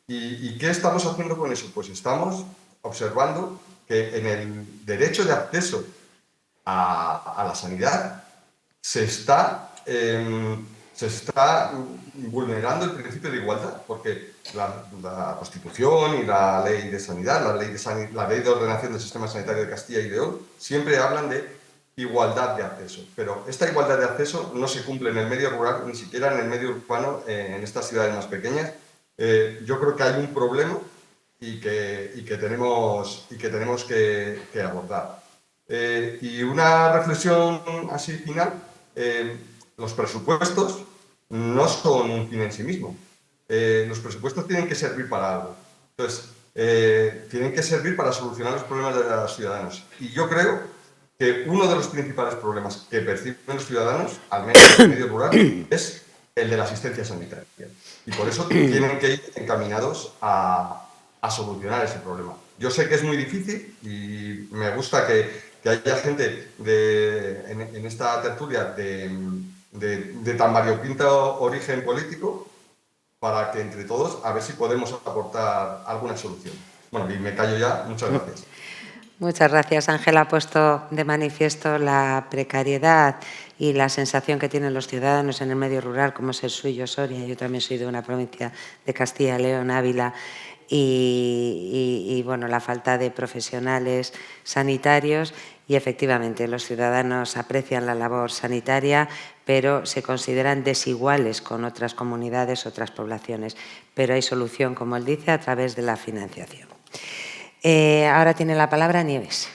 Speaker 3: ¿Y qué estamos haciendo con eso? Pues estamos observando que en el derecho de acceso a la sanidad se está vulnerando el principio de igualdad, porque la Constitución y la Ley de Sanidad, la Ley de Ordenación del Sistema Sanitario de Castilla y León, siempre hablan de igualdad de acceso, pero esta igualdad de acceso no se cumple en el medio rural, ni siquiera en el medio urbano, en estas ciudades más pequeñas. Yo creo que hay un problema y que tenemos que abordar. Y una reflexión así final, los presupuestos no son un fin en sí mismo. Los presupuestos tienen que servir para algo. Entonces, tienen que servir para solucionar los problemas de los ciudadanos. Y yo creo que uno de los principales problemas que perciben los ciudadanos, al menos en el medio rural, es el de la asistencia sanitaria. Y por eso tienen que ir encaminados a solucionar ese problema. Yo sé que es muy difícil y me gusta que haya gente en esta tertulia de tan variopinto origen político, para que entre todos a ver si podemos aportar alguna solución. Bueno, y me callo ya. Muchas gracias.
Speaker 2: Muchas gracias. Ángela ha puesto de manifiesto la precariedad y la sensación que tienen los ciudadanos en el medio rural, como es el suyo, Soria. Yo también soy de una provincia de Castilla y León, Ávila, y bueno, la falta de profesionales sanitarios. Y efectivamente, los ciudadanos aprecian la labor sanitaria, pero se consideran desiguales con otras comunidades, otras poblaciones. Pero hay solución, como él dice, a través de la financiación. Ahora tiene la palabra Nieves.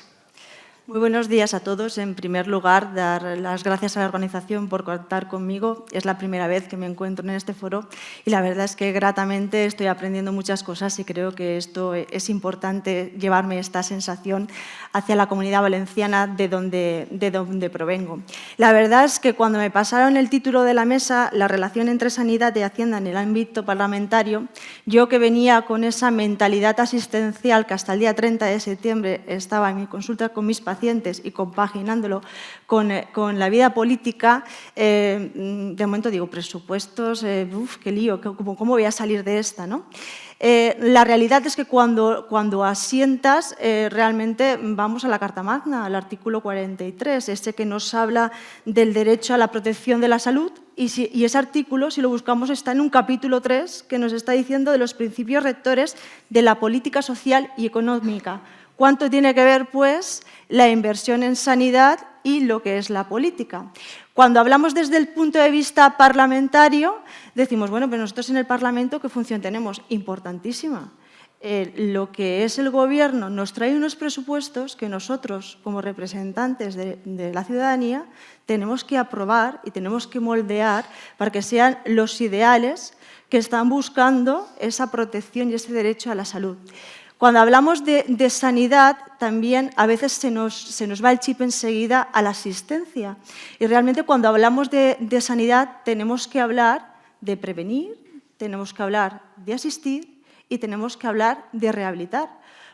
Speaker 5: Muy buenos días a todos. En primer lugar, dar las gracias a la organización por contar conmigo. Es la primera vez que me encuentro en este foro y la verdad es que gratamente estoy aprendiendo muchas cosas y creo que esto es importante, llevarme esta sensación hacia la Comunidad Valenciana de donde provengo. La verdad es que cuando me pasaron el título de la mesa, la relación entre sanidad y Hacienda en el ámbito parlamentario, yo que venía con esa mentalidad asistencial que hasta el día 30 de septiembre estaba en mi consulta con mis pacientes y compaginándolo con la vida política, de momento digo, presupuestos, qué lío, ¿cómo voy a salir de esta, ¿no? La realidad es que cuando asientas, realmente vamos a la Carta Magna, al artículo 43, ese que nos habla del derecho a la protección de la salud, y ese artículo, si lo buscamos, está en un capítulo 3 que nos está diciendo de los principios rectores de la política social y económica. ¿Cuánto tiene que ver, pues, la inversión en sanidad y lo que es la política? Cuando hablamos desde el punto de vista parlamentario, decimos, bueno, pero nosotros en el Parlamento, ¿qué función tenemos? Importantísima. Lo que es el Gobierno nos trae unos presupuestos que nosotros, como representantes de la ciudadanía, tenemos que aprobar y tenemos que moldear para que sean los ideales que están buscando esa protección y ese derecho a la salud. Cuando hablamos de sanidad, también a veces se nos va el chip enseguida a la asistencia. Y realmente cuando hablamos de sanidad tenemos que hablar de prevenir, tenemos que hablar de asistir y tenemos que hablar de rehabilitar,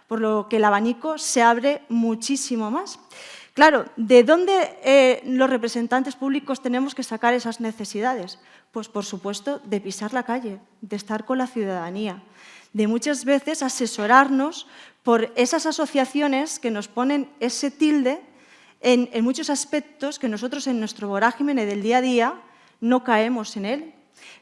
Speaker 5: por lo que el abanico se abre muchísimo más. Claro, ¿de dónde los representantes públicos tenemos que sacar esas necesidades? Pues, por supuesto, de pisar la calle, de estar con la ciudadanía, de muchas veces asesorarnos por esas asociaciones que nos ponen ese tilde en muchos aspectos que nosotros en nuestro vorágine del día a día no caemos en él.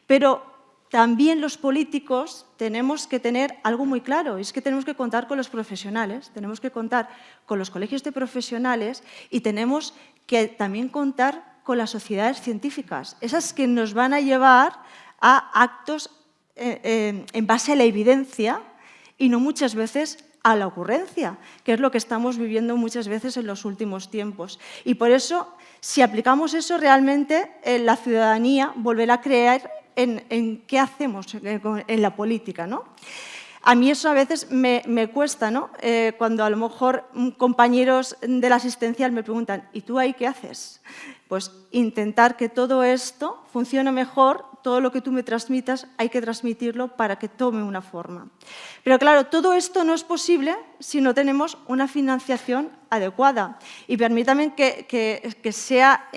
Speaker 5: Pero también los políticos tenemos que tener algo muy claro, y es que tenemos que contar con los profesionales, tenemos que contar con los colegios de profesionales y tenemos que también contar con las sociedades científicas, esas que nos van a llevar a actos en base a la evidencia y no muchas veces a la ocurrencia, que es lo que estamos viviendo muchas veces en los últimos tiempos. Y por eso, si aplicamos eso, realmente la ciudadanía volverá a creer en qué hacemos en la política, ¿no? A mí eso a veces me cuesta, ¿no? Cuando a lo mejor compañeros de la asistencial me preguntan, ¿y tú ahí qué haces? Pues intentar que todo esto funcione mejor, todo lo que tú me transmitas hay que transmitirlo para que tome una forma. Pero claro, todo esto no es posible si no tenemos una financiación adecuada. Y permítanme que sea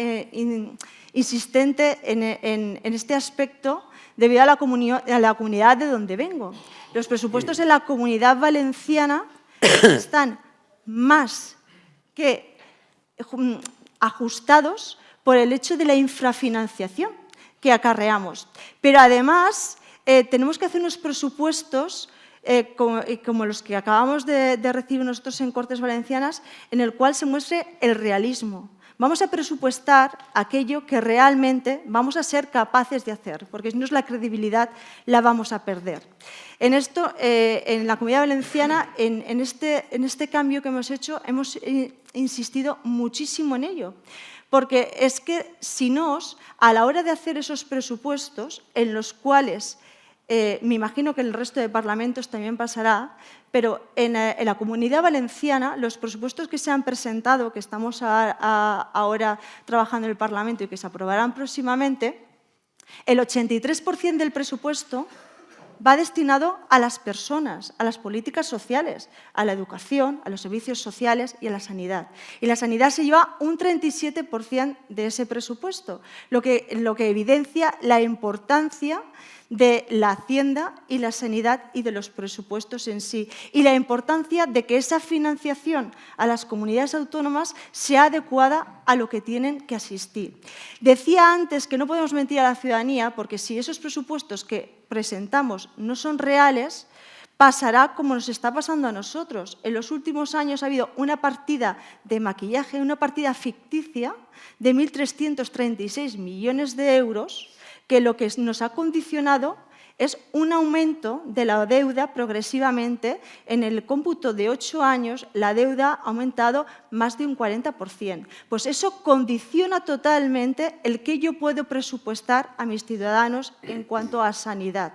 Speaker 5: insistente en este aspecto debido a la comunidad de donde vengo. Los presupuestos en la Comunidad Valenciana están más que ajustados por el hecho de la infrafinanciación que acarreamos. Pero además tenemos que hacer unos presupuestos como los que acabamos de recibir nosotros en Cortes Valencianas, en el cual se muestre el realismo. Vamos a presupuestar aquello que realmente vamos a ser capaces de hacer, porque si no, la credibilidad la vamos a perder. En esto, en la Comunidad Valenciana, en este cambio que hemos hecho, hemos insistido muchísimo en ello, porque es que si no, a la hora de hacer esos presupuestos en los cuales me imagino que en el resto de parlamentos también pasará, pero en la Comunidad Valenciana los presupuestos que se han presentado, que estamos ahora trabajando en el Parlamento y que se aprobarán próximamente, el 83% del presupuesto va destinado a las personas, a las políticas sociales, a la educación, a los servicios sociales y a la sanidad. Y la sanidad se lleva un 37% de ese presupuesto, lo que evidencia la importancia de la Hacienda y la sanidad y de los presupuestos en sí, y la importancia de que esa financiación a las comunidades autónomas sea adecuada a lo que tienen que asistir. Decía antes que no podemos mentir a la ciudadanía, porque si esos presupuestos que presentamos no son reales, pasará como nos está pasando a nosotros. En los últimos años ha habido una partida de maquillaje, una partida ficticia de 1.336 millones de euros, que lo que nos ha condicionado es un aumento de la deuda progresivamente. En el cómputo de 8 años, la deuda ha aumentado más de un 40%. Pues eso condiciona totalmente el que yo puedo presupuestar a mis ciudadanos en cuanto a sanidad.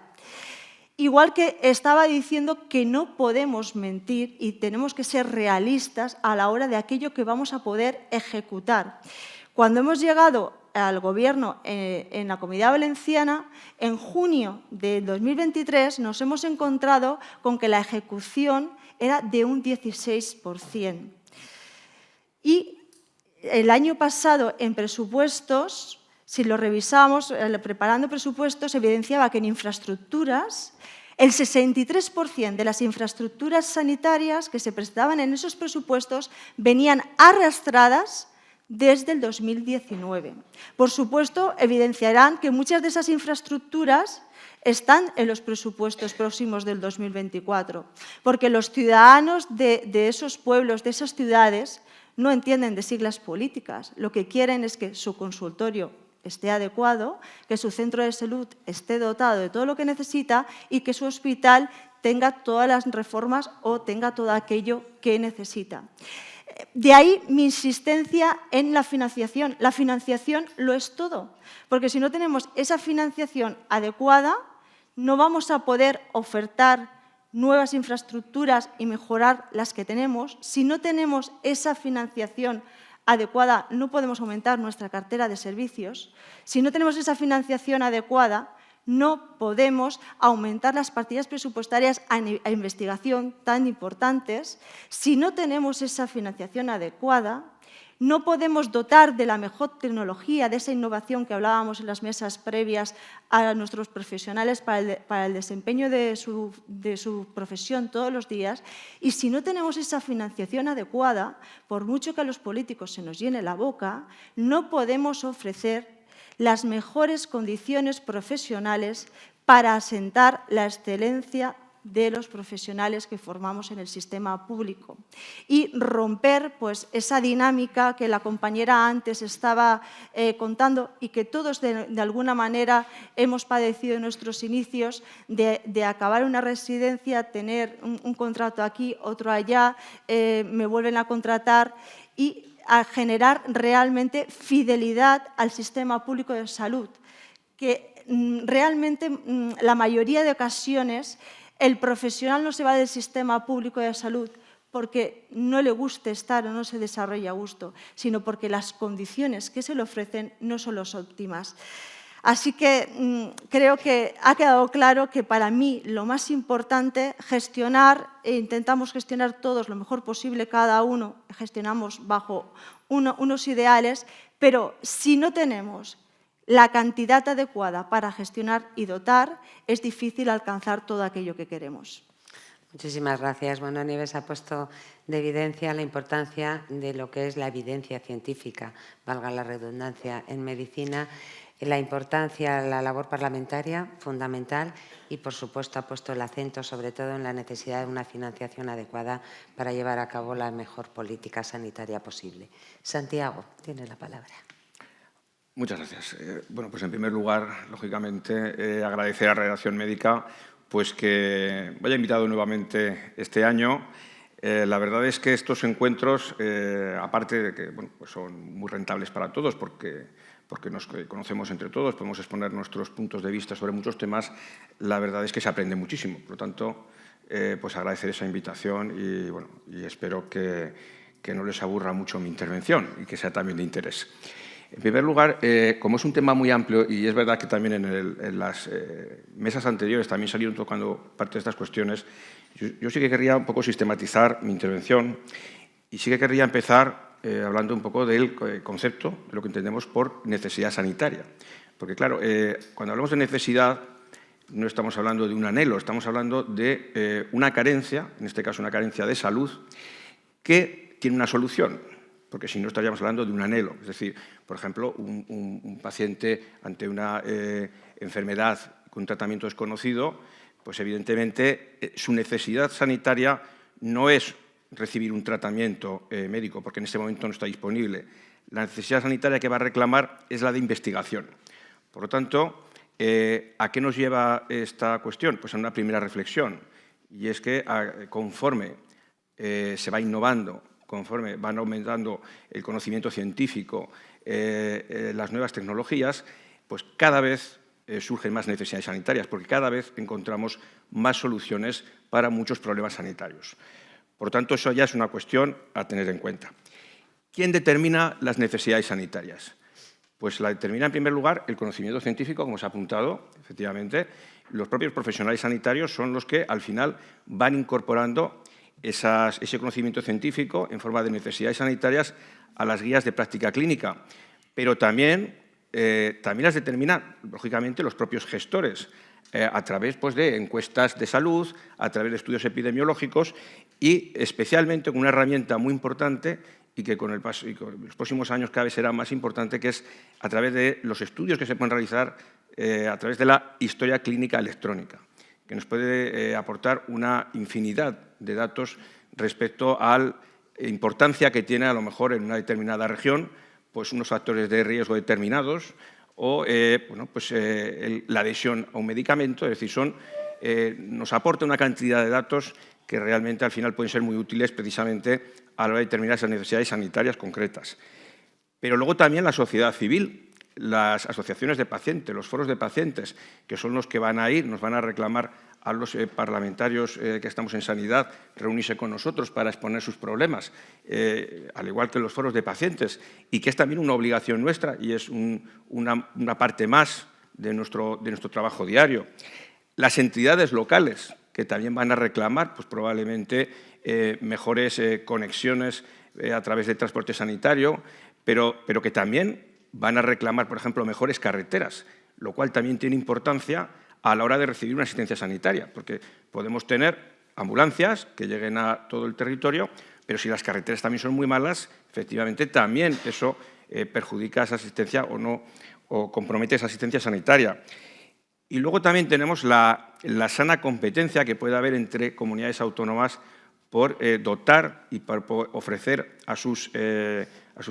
Speaker 5: Igual que estaba diciendo que no podemos mentir y tenemos que ser realistas a la hora de aquello que vamos a poder ejecutar. Cuando hemos llegado al Gobierno en la Comunidad Valenciana, en junio de 2023 nos hemos encontrado con que la ejecución era de un 16%. Y el año pasado, en presupuestos, si lo revisamos, preparando presupuestos, evidenciaba que en infraestructuras, el 63% de las infraestructuras sanitarias que se prestaban en esos presupuestos venían arrastradas desde el 2019. Por supuesto, evidenciarán que muchas de esas infraestructuras están en los presupuestos próximos del 2024, porque los ciudadanos de esos pueblos, de esas ciudades, no entienden de siglas políticas. Lo que quieren es que su consultorio esté adecuado, que su centro de salud esté dotado de todo lo que necesita y que su hospital tenga todas las reformas o tenga todo aquello que necesita. De ahí mi insistencia en la financiación. La financiación lo es todo, porque si no tenemos esa financiación adecuada, no vamos a poder ofertar nuevas infraestructuras y mejorar las que tenemos. Si no tenemos esa financiación adecuada, no podemos aumentar nuestra cartera de servicios. Si no tenemos esa financiación adecuada, no podemos aumentar las partidas presupuestarias a investigación tan importantes. Si no tenemos esa financiación adecuada, no podemos dotar de la mejor tecnología, de esa innovación que hablábamos en las mesas previas a nuestros profesionales para el desempeño de su profesión todos los días. Y si no tenemos esa financiación adecuada, por mucho que a los políticos se nos llene la boca, no podemos ofrecer las mejores condiciones profesionales para asentar la excelencia de los profesionales que formamos en el sistema público y romper pues, esa dinámica que la compañera antes estaba contando y que todos de alguna manera hemos padecido en nuestros inicios de acabar una residencia, tener un contrato aquí, otro allá, me vuelven a contratar y a generar realmente fidelidad al sistema público de salud, que realmente la mayoría de ocasiones el profesional no se va del sistema público de salud porque no le guste estar o no se desarrolla a gusto, sino porque las condiciones que se le ofrecen no son las óptimas. Así que creo que ha quedado claro que para mí lo más importante gestionar, intentamos gestionar todos lo mejor posible, cada uno gestionamos bajo unos ideales, pero si no tenemos la cantidad adecuada para gestionar y dotar, es difícil alcanzar todo aquello que queremos.
Speaker 2: Muchísimas gracias. Bueno, Nieves ha puesto de evidencia la importancia de lo que es la evidencia científica, valga la redundancia, en medicina, la importancia de la labor parlamentaria, fundamental, y por supuesto ha puesto el acento sobre todo en la necesidad de una financiación adecuada para llevar a cabo la mejor política sanitaria posible. Santiago, tiene la palabra.
Speaker 6: Muchas gracias. Bueno, pues en primer lugar, lógicamente, agradecer a Redacción Médica pues que me haya invitado nuevamente este año. La verdad es que estos encuentros, aparte de que bueno, pues son muy rentables para todos, porque porque nos conocemos entre todos, podemos exponer nuestros puntos de vista sobre muchos temas, la verdad es que se aprende muchísimo. Por lo tanto, pues agradecer esa invitación y, bueno, y espero que no les aburra mucho mi intervención y que sea también de interés. En primer lugar, como es un tema muy amplio, y es verdad que también en las mesas anteriores también salieron tocando parte de estas cuestiones, yo sí que querría un poco sistematizar mi intervención y sí que querría empezar hablando un poco del concepto, de lo que entendemos por necesidad sanitaria. Porque, claro, cuando hablamos de necesidad, no estamos hablando de un anhelo, estamos hablando de una carencia, en este caso una carencia de salud, que tiene una solución, porque si no estaríamos hablando de un anhelo. Es decir, por ejemplo, un paciente ante una enfermedad con un tratamiento desconocido, pues evidentemente su necesidad sanitaria no es recibir un tratamiento médico, porque en este momento no está disponible. La necesidad sanitaria que va a reclamar es la de investigación. Por lo tanto, ¿a qué nos lleva esta cuestión? Pues a una primera reflexión, y es que conforme se va innovando, conforme van aumentando el conocimiento científico, las nuevas tecnologías, pues cada vez surgen más necesidades sanitarias, porque cada vez encontramos más soluciones para muchos problemas sanitarios. Por tanto, eso ya es una cuestión a tener en cuenta. ¿Quién determina las necesidades sanitarias? Pues la determina, en primer lugar, el conocimiento científico, como se ha apuntado, efectivamente. Los propios profesionales sanitarios son los que, al final, van incorporando ese conocimiento científico en forma de necesidades sanitarias a las guías de práctica clínica. Pero también las determinan, lógicamente, los propios gestores, a través pues, de encuestas de salud, a través de estudios epidemiológicos y, especialmente, con una herramienta muy importante y que con los próximos años cada vez será más importante, que es a través de los estudios que se pueden realizar a través de la historia clínica electrónica, que nos puede aportar una infinidad de datos respecto a la importancia que tiene, a lo mejor, en una determinada región, pues unos factores de riesgo determinados o la adhesión a un medicamento. Es decir, nos aporta una cantidad de datos que realmente al final pueden ser muy útiles precisamente a la hora de determinar esas necesidades sanitarias concretas. Pero luego también la sociedad civil, las asociaciones de pacientes, los foros de pacientes, que son los que van a ir, nos van a reclamar a los parlamentarios que estamos en sanidad, reunirse con nosotros para exponer sus problemas, al igual que los foros de pacientes, y que es también una obligación nuestra y es una parte más de nuestro trabajo diario. Las entidades locales, que también van a reclamar pues, probablemente mejores conexiones a través del transporte sanitario, pero que también van a reclamar, por ejemplo, mejores carreteras, lo cual también tiene importancia a la hora de recibir una asistencia sanitaria, porque podemos tener ambulancias que lleguen a todo el territorio, pero si las carreteras también son muy malas, efectivamente también eso perjudica esa asistencia o compromete esa asistencia sanitaria. Y luego también tenemos la sana competencia que puede haber entre comunidades autónomas por dotar y por ofrecer a sus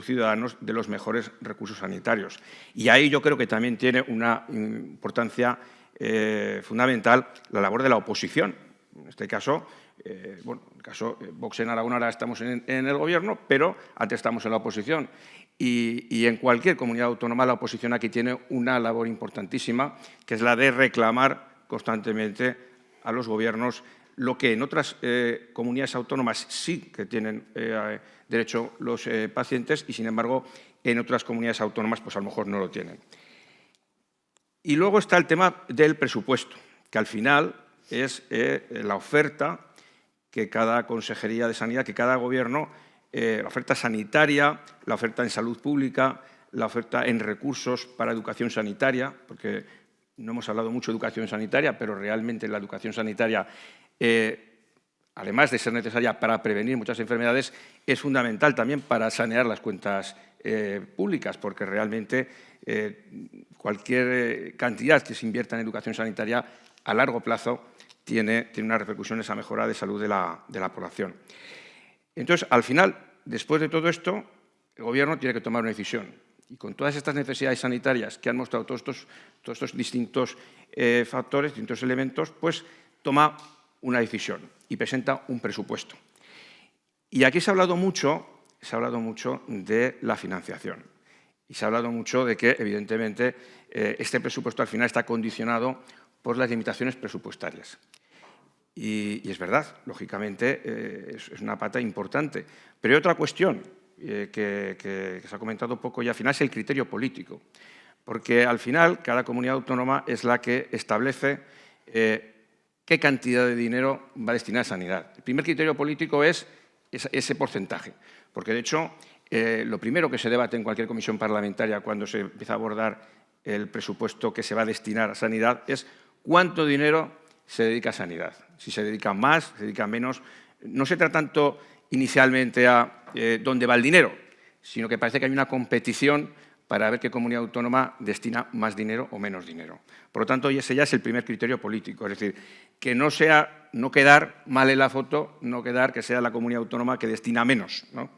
Speaker 6: ciudadanos de los mejores recursos sanitarios. Y ahí yo creo que también tiene una importancia fundamental la labor de la oposición. En este caso, en el caso Vox en Aragón ahora estamos en el Gobierno, pero antes estamos en la oposición. Y en cualquier comunidad autónoma la oposición aquí tiene una labor importantísima, que es la de reclamar constantemente a los gobiernos lo que en otras comunidades autónomas sí que tienen derecho los pacientes y, sin embargo, en otras comunidades autónomas pues a lo mejor no lo tienen. Y luego está el tema del presupuesto, que al final es la oferta que cada Consejería de Sanidad, que cada Gobierno, la oferta sanitaria, la oferta en salud pública, la oferta en recursos para educación sanitaria, porque no hemos hablado mucho de educación sanitaria, pero realmente la educación sanitaria, además de ser necesaria para prevenir muchas enfermedades, es fundamental también para sanear las cuentas públicas, porque realmente cualquier cantidad que se invierta en educación sanitaria a largo plazo tiene unas repercusiones a mejora de salud de la población. Entonces, al final, después de todo esto, el Gobierno tiene que tomar una decisión. Y con todas estas necesidades sanitarias que han mostrado todos estos distintos factores, distintos elementos, pues toma una decisión y presenta un presupuesto. Y aquí se ha hablado mucho de la financiación. y se ha hablado mucho de que, evidentemente, este presupuesto al final está condicionado por las limitaciones presupuestarias. Y es verdad, lógicamente, es una pata importante. Pero hay otra cuestión que se ha comentado poco y al final es el criterio político. Porque al final cada comunidad autónoma es la que establece qué cantidad de dinero va a destinar a sanidad. El primer criterio político es ese porcentaje. Porque, de hecho, lo primero que se debate en cualquier comisión parlamentaria cuando se empieza a abordar el presupuesto que se va a destinar a sanidad es cuánto dinero se dedica a sanidad. Si se dedica más, se dedica menos. No se trata tanto inicialmente a dónde va el dinero, sino que parece que hay una competición para ver qué comunidad autónoma destina más dinero o menos dinero. Por lo tanto, ese ya es el primer criterio político, es decir, que no quedar mal en la foto, no quedar que sea la comunidad autónoma que destina menos, ¿no?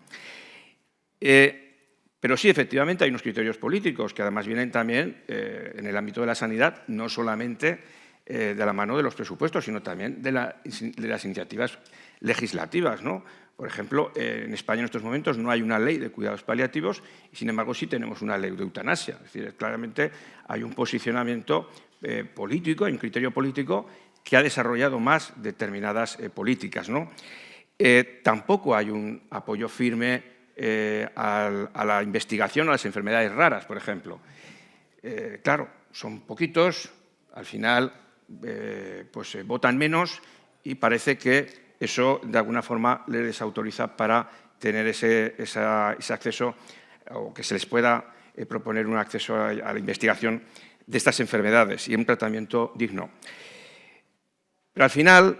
Speaker 6: Pero sí, efectivamente, hay unos criterios políticos que además vienen también en el ámbito de la sanidad, no solamente de la mano de los presupuestos, sino también de las iniciativas legislativas, ¿no? Por ejemplo, en España en estos momentos no hay una ley de cuidados paliativos y, sin embargo, sí tenemos una ley de eutanasia. Es decir, claramente hay un posicionamiento político, hay un criterio político que ha desarrollado más determinadas políticas, ¿no? Tampoco hay un apoyo firme a la investigación a las enfermedades raras, por ejemplo. Claro, son poquitos, al final pues votan menos y parece que eso de alguna forma les desautoriza para tener ese acceso o que se les pueda proponer un acceso a la investigación de estas enfermedades y un tratamiento digno. Pero al final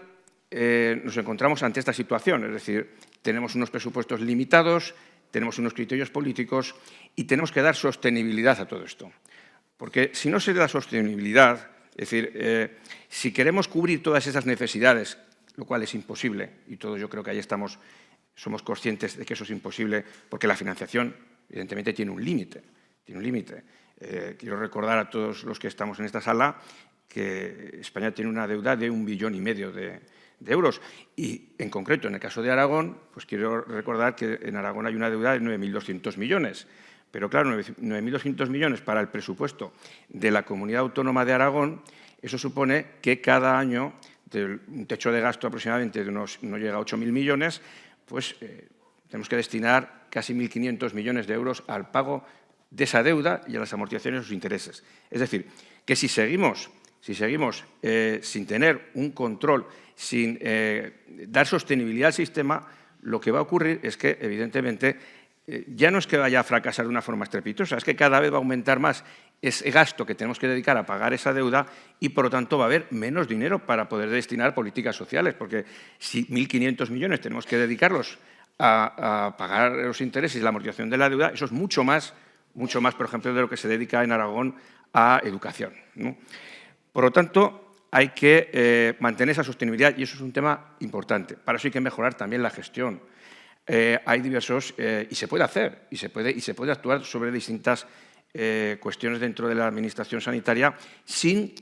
Speaker 6: nos encontramos ante esta situación, es decir, tenemos unos presupuestos limitados, tenemos unos criterios políticos y tenemos que dar sostenibilidad a todo esto. Porque si no se da sostenibilidad, es decir, si queremos cubrir todas esas necesidades, lo cual es imposible, y todos yo creo que ahí somos conscientes de que eso es imposible, porque la financiación, evidentemente, tiene un límite. Quiero recordar a todos los que estamos en esta sala que España tiene una deuda de 1,5 billones de euros. Y, en concreto, en el caso de Aragón, pues quiero recordar que en Aragón hay una deuda de 9.200 millones. Pero, claro, 9.200 millones para el presupuesto de la Comunidad Autónoma de Aragón, eso supone que cada año, de un techo de gasto aproximadamente de no llega a 8.000 millones, pues tenemos que destinar casi 1.500 millones de euros al pago de esa deuda y a las amortizaciones de sus intereses. Es decir, que si seguimos sin tener un control, sin dar sostenibilidad al sistema, lo que va a ocurrir es que, evidentemente, ya no es que vaya a fracasar de una forma estrepitosa, es que cada vez va a aumentar más ese gasto que tenemos que dedicar a pagar esa deuda y, por lo tanto, va a haber menos dinero para poder destinar a políticas sociales, porque si 1.500 millones tenemos que dedicarlos a pagar los intereses y la amortización de la deuda, eso es mucho más, por ejemplo, de lo que se dedica en Aragón a educación, ¿no? Por lo tanto, hay que mantener esa sostenibilidad y eso es un tema importante. Para eso hay que mejorar también la gestión. Hay diversos, y se puede hacer, y se puede actuar sobre distintas cuestiones dentro de la administración sanitaria sin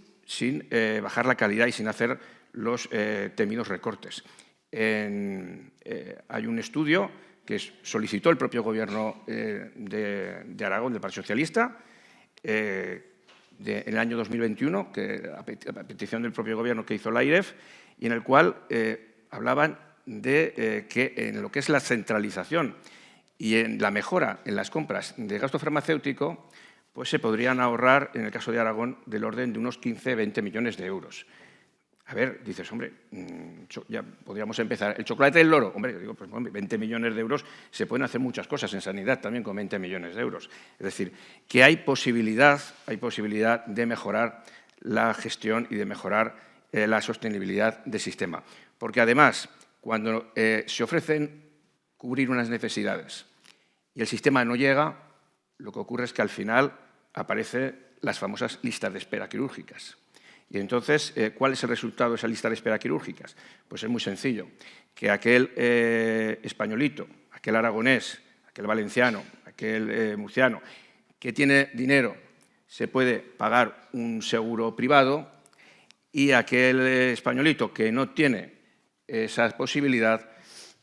Speaker 6: bajar la calidad y sin hacer los temidos recortes. Hay un estudio que solicitó el propio Gobierno de Aragón, del Partido Socialista, en el año 2021, a petición del propio Gobierno que hizo la AIREF, y en el cual hablaban de que en lo que es la centralización y en la mejora en las compras de gasto farmacéutico, pues se podrían ahorrar, en el caso de Aragón, del orden de unos 15-20 millones de euros. A ver, dices, hombre, ya podríamos empezar. El chocolate del loro, hombre, digo, pues 20 millones de euros, se pueden hacer muchas cosas en sanidad también con 20 millones de euros. Es decir, que hay posibilidad de mejorar la gestión y de mejorar la sostenibilidad del sistema. Porque además, cuando se ofrecen cubrir unas necesidades y el sistema no llega, lo que ocurre es que al final aparecen las famosas listas de espera quirúrgicas. Y entonces, ¿cuál es el resultado de esa lista de espera quirúrgicas? Pues es muy sencillo, que aquel españolito, aquel aragonés, aquel valenciano, aquel murciano, que tiene dinero, se puede pagar un seguro privado y aquel españolito que no tiene esa posibilidad,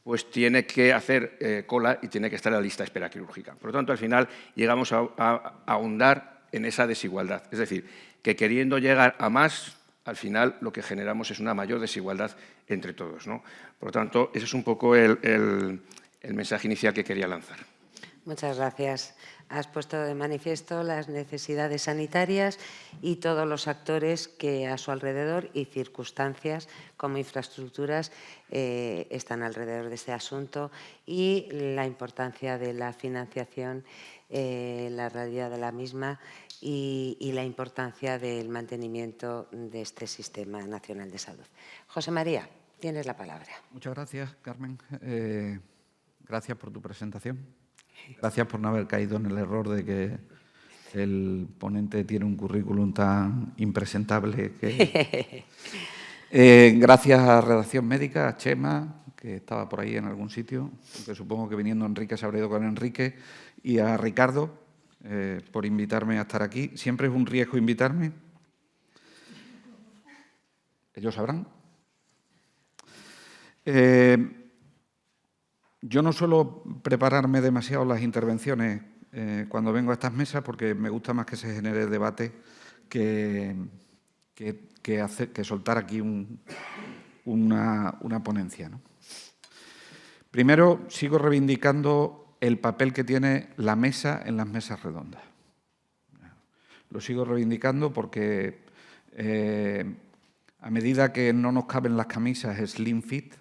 Speaker 6: pues tiene que hacer cola y tiene que estar en la lista de espera quirúrgica. Por lo tanto, al final llegamos a ahondar en esa desigualdad. Es decir, que queriendo llegar a más, al final lo que generamos es una mayor desigualdad entre todos, ¿no? Por lo tanto, ese es un poco el mensaje inicial que quería lanzar.
Speaker 2: Muchas gracias. Has puesto de manifiesto las necesidades sanitarias y todos los actores que a su alrededor y circunstancias como infraestructuras están alrededor de este asunto y la importancia de la financiación, la realidad de la misma y la importancia del mantenimiento de este Sistema Nacional de Salud. José María, tienes la palabra.
Speaker 7: Muchas gracias, Carmen. Gracias por tu presentación. Gracias por no haber caído en el error de que el ponente tiene un currículum tan impresentable. Gracias a Redacción Médica, a Chema, que estaba por ahí en algún sitio, que supongo que viniendo Enrique se habrá ido con Enrique, y a Ricardo por invitarme a estar aquí. Siempre es un riesgo invitarme. Ellos sabrán. Yo no suelo prepararme demasiado las intervenciones cuando vengo a estas mesas porque me gusta más que se genere debate que soltar aquí una ponencia, ¿no? Primero, sigo reivindicando el papel que tiene la mesa en las mesas redondas. Lo sigo reivindicando porque a medida que no nos caben las camisas slim fit,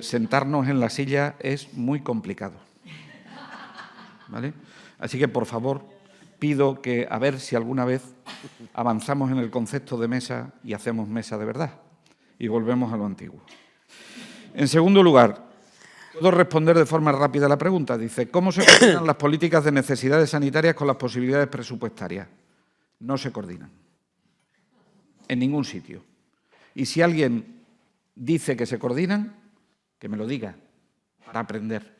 Speaker 7: sentarnos en la silla es muy complicado, ¿vale? Así que, por favor, pido que a ver si alguna vez avanzamos en el concepto de mesa y hacemos mesa de verdad y volvemos a lo antiguo. En segundo lugar, puedo responder de forma rápida a la pregunta. Dice, ¿cómo se coordinan las políticas de necesidades sanitarias con las posibilidades presupuestarias? No se coordinan en ningún sitio. Y si alguien dice que se coordinan, que me lo diga, para aprender.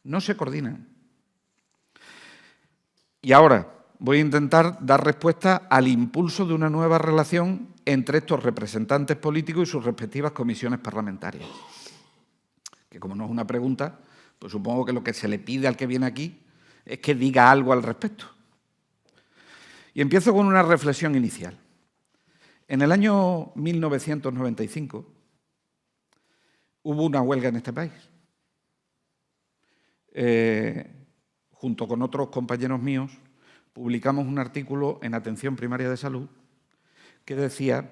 Speaker 7: No se coordinan. Y ahora voy a intentar dar respuesta al impulso de una nueva relación entre estos representantes políticos y sus respectivas comisiones parlamentarias. Que como no es una pregunta, pues supongo que lo que se le pide al que viene aquí es que diga algo al respecto. Y empiezo con una reflexión inicial. En el año 1995, hubo una huelga en este país. Junto con otros compañeros míos, publicamos un artículo en Atención Primaria de Salud que decía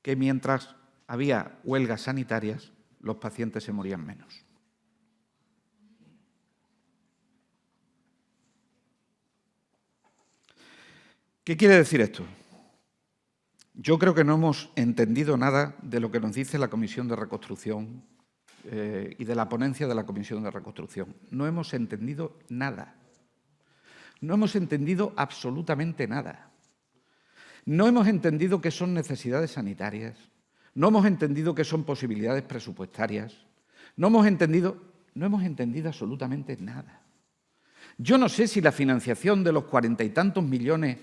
Speaker 7: que mientras había huelgas sanitarias, los pacientes se morían menos. ¿Qué quiere decir esto? Yo creo que no hemos entendido nada de lo que nos dice la Comisión de Reconstrucción y de la ponencia de la Comisión de Reconstrucción. No hemos entendido nada. No hemos entendido absolutamente nada. No hemos entendido qué son necesidades sanitarias. No hemos entendido qué son posibilidades presupuestarias. No hemos entendido absolutamente nada. Yo no sé si la financiación de los 40 y tantos millones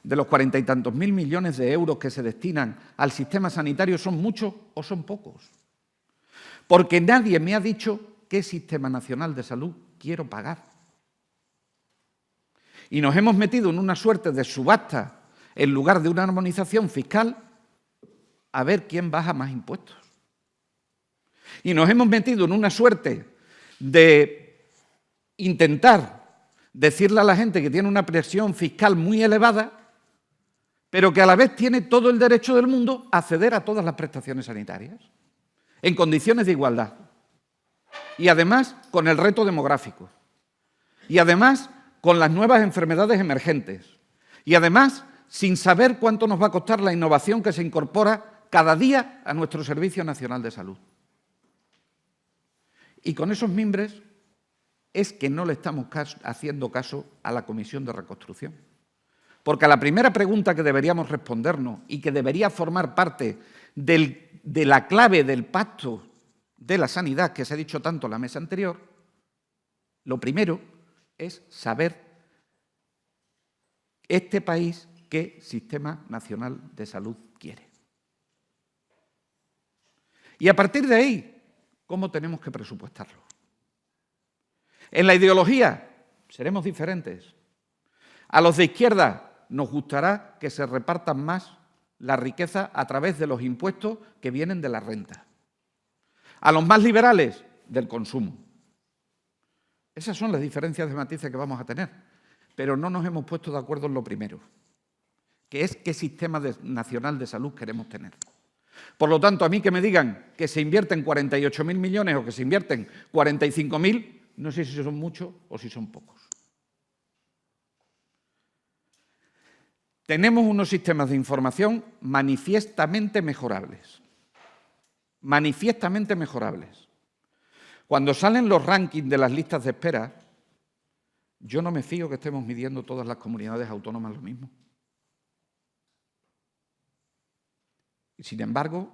Speaker 7: de los 40 y tantos mil millones de euros que se destinan al sistema sanitario son muchos o son pocos. Porque nadie me ha dicho qué Sistema Nacional de Salud quiero pagar. Y nos hemos metido en una suerte de subasta en lugar de una armonización fiscal a ver quién baja más impuestos. Y nos hemos metido en una suerte de intentar decirle a la gente que tiene una presión fiscal muy elevada, pero que a la vez tiene todo el derecho del mundo a acceder a todas las prestaciones sanitarias, en condiciones de igualdad. Y además con el reto demográfico. Y además con las nuevas enfermedades emergentes. Y además sin saber cuánto nos va a costar la innovación que se incorpora cada día a nuestro Servicio Nacional de Salud. Y con esos mimbres es que no le estamos haciendo caso a la Comisión de Reconstrucción. Porque la primera pregunta que deberíamos respondernos y que debería formar parte de la clave del pacto de la sanidad que se ha dicho tanto en la mesa anterior, lo primero es saber este país qué Sistema Nacional de Salud quiere. Y a partir de ahí cómo tenemos que presupuestarlo. En la ideología seremos diferentes. A los de izquierda nos gustará que se repartan más la riqueza a través de los impuestos que vienen de la renta. A los más liberales, del consumo. Esas son las diferencias de matices que vamos a tener. Pero no nos hemos puesto de acuerdo en lo primero, que es qué sistema nacional de salud queremos tener. Por lo tanto, a mí que me digan que se invierten 48.000 millones o que se invierten 45.000, no sé si son muchos o si son pocos. Tenemos unos sistemas de información manifiestamente mejorables. Manifiestamente mejorables. Cuando salen los rankings de las listas de espera, yo no me fío que estemos midiendo todas las comunidades autónomas lo mismo. Y sin embargo,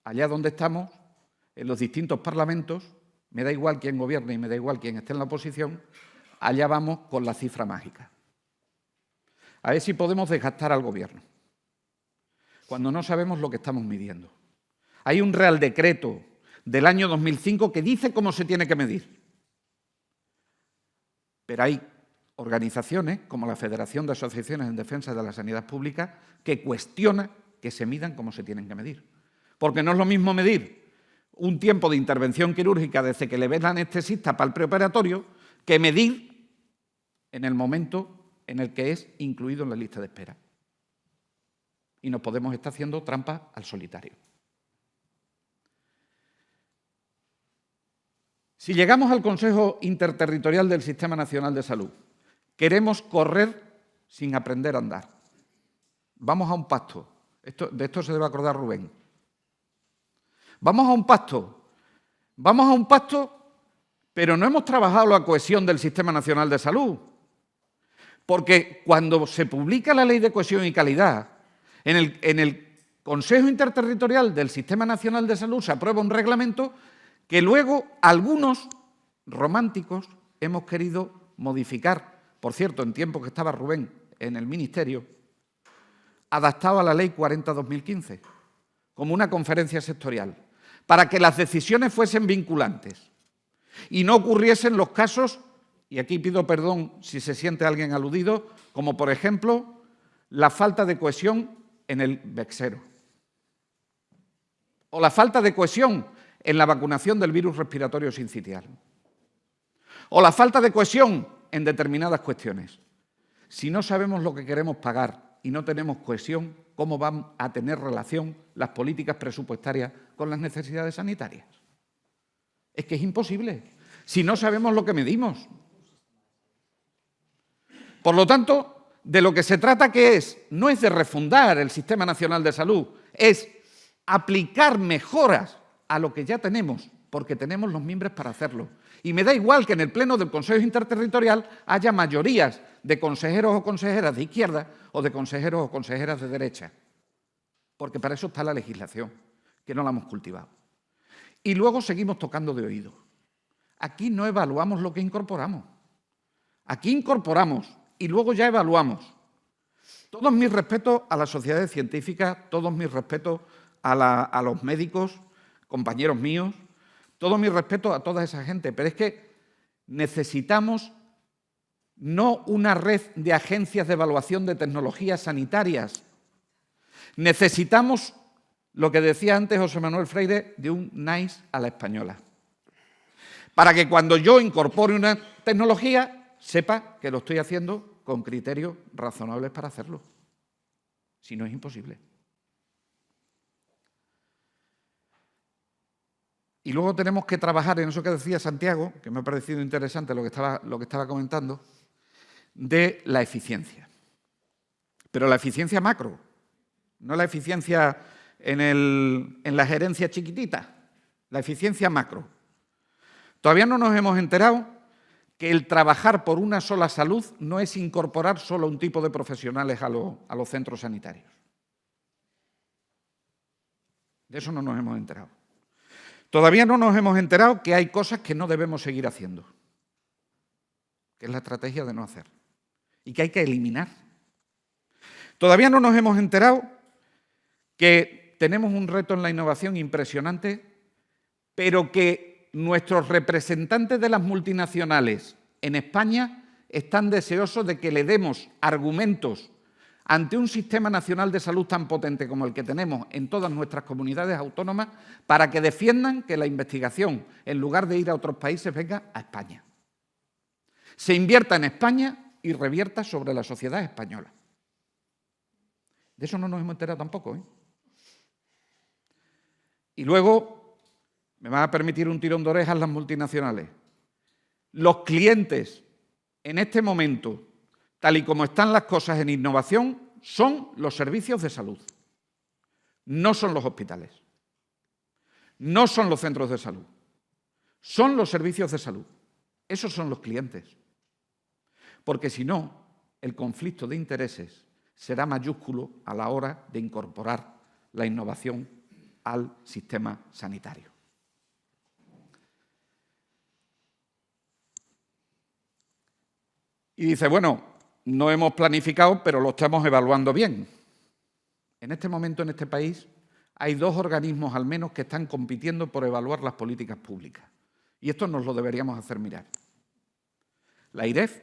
Speaker 7: allá donde estamos, en los distintos parlamentos, me da igual quién gobierne y me da igual quién esté en la oposición, allá vamos con la cifra mágica. A ver si podemos desgastar al gobierno, cuando no sabemos lo que estamos midiendo. Hay un Real Decreto del año 2005 que dice cómo se tiene que medir. Pero hay organizaciones, como la Federación de Asociaciones en Defensa de la Sanidad Pública, que cuestiona que se midan como se tienen que medir. Porque no es lo mismo medir un tiempo de intervención quirúrgica desde que le ves la anestesista para el preoperatorio que medir en el momento en el que es incluido en la lista de espera. Y nos podemos estar haciendo trampas al solitario. Si llegamos al Consejo Interterritorial del Sistema Nacional de Salud, queremos correr sin aprender a andar. Vamos a un pacto. De esto se debe acordar Rubén. Vamos a un pacto, pero no hemos trabajado la cohesión del Sistema Nacional de Salud. Porque cuando se publica la Ley de Cohesión y Calidad, en el Consejo Interterritorial del Sistema Nacional de Salud se aprueba un reglamento que luego algunos románticos hemos querido modificar, por cierto, en tiempo que estaba Rubén en el Ministerio, adaptado a la Ley 40/2015, como una conferencia sectorial, para que las decisiones fuesen vinculantes y no ocurriesen los casos, y aquí pido perdón si se siente alguien aludido, como por ejemplo la falta de cohesión en el Bexero o la falta de cohesión en la vacunación del virus respiratorio sincitial o la falta de cohesión en determinadas cuestiones. Si no sabemos lo que queremos pagar y no tenemos cohesión, ¿cómo van a tener relación las políticas presupuestarias con las necesidades sanitarias? Es que es imposible, si no sabemos lo que medimos. Por lo tanto, de lo que se trata no es de refundar el Sistema Nacional de Salud, es aplicar mejoras a lo que ya tenemos, porque tenemos los mimbres para hacerlo. Y me da igual que en el Pleno del Consejo Interterritorial haya mayorías de consejeros o consejeras de izquierda o de consejeros o consejeras de derecha, porque para eso está la legislación, que no la hemos cultivado. Y luego seguimos tocando de oído. Aquí no evaluamos lo que incorporamos. Aquí incorporamos y luego ya evaluamos. Todos mis respetos a las sociedades científicas, todos mis respetos a los médicos, compañeros míos, todo mi respeto a toda esa gente, pero es que necesitamos no una red de agencias de evaluación de tecnologías sanitarias. Necesitamos, lo que decía antes José Manuel Freire, de un NICE a la española. Para que cuando yo incorpore una tecnología, sepa que lo estoy haciendo con criterios razonables para hacerlo. Si no, es imposible. Y luego tenemos que trabajar en eso que decía Santiago, que me ha parecido interesante lo que estaba comentando, de la eficiencia. Pero la eficiencia macro, no la eficiencia en la gerencia chiquitita, la eficiencia macro. Todavía no nos hemos enterado que el trabajar por una sola salud no es incorporar solo un tipo de profesionales a los centros sanitarios. De eso no nos hemos enterado. Todavía no nos hemos enterado que hay cosas que no debemos seguir haciendo, que es la estrategia de no hacer, y que hay que eliminar. Todavía no nos hemos enterado que tenemos un reto en la innovación impresionante, pero que nuestros representantes de las multinacionales en España están deseosos de que le demos argumentos ante un sistema nacional de salud tan potente como el que tenemos en todas nuestras comunidades autónomas para que defiendan que la investigación, en lugar de ir a otros países, venga a España. Se invierta en España y revierta sobre la sociedad española. De eso no nos hemos enterado tampoco, ¿eh? Y luego, me van a permitir un tirón de orejas las multinacionales. Los clientes, en este momento, tal y como están las cosas en innovación, son los servicios de salud. No son los hospitales. No son los centros de salud. Son los servicios de salud. Esos son los clientes. Porque si no, el conflicto de intereses será mayúsculo a la hora de incorporar la innovación al sistema sanitario. Y dice, bueno, no hemos planificado, pero lo estamos evaluando bien. En este momento, en este país, hay 2 organismos al menos que están compitiendo por evaluar las políticas públicas. Y esto nos lo deberíamos hacer mirar. La IREF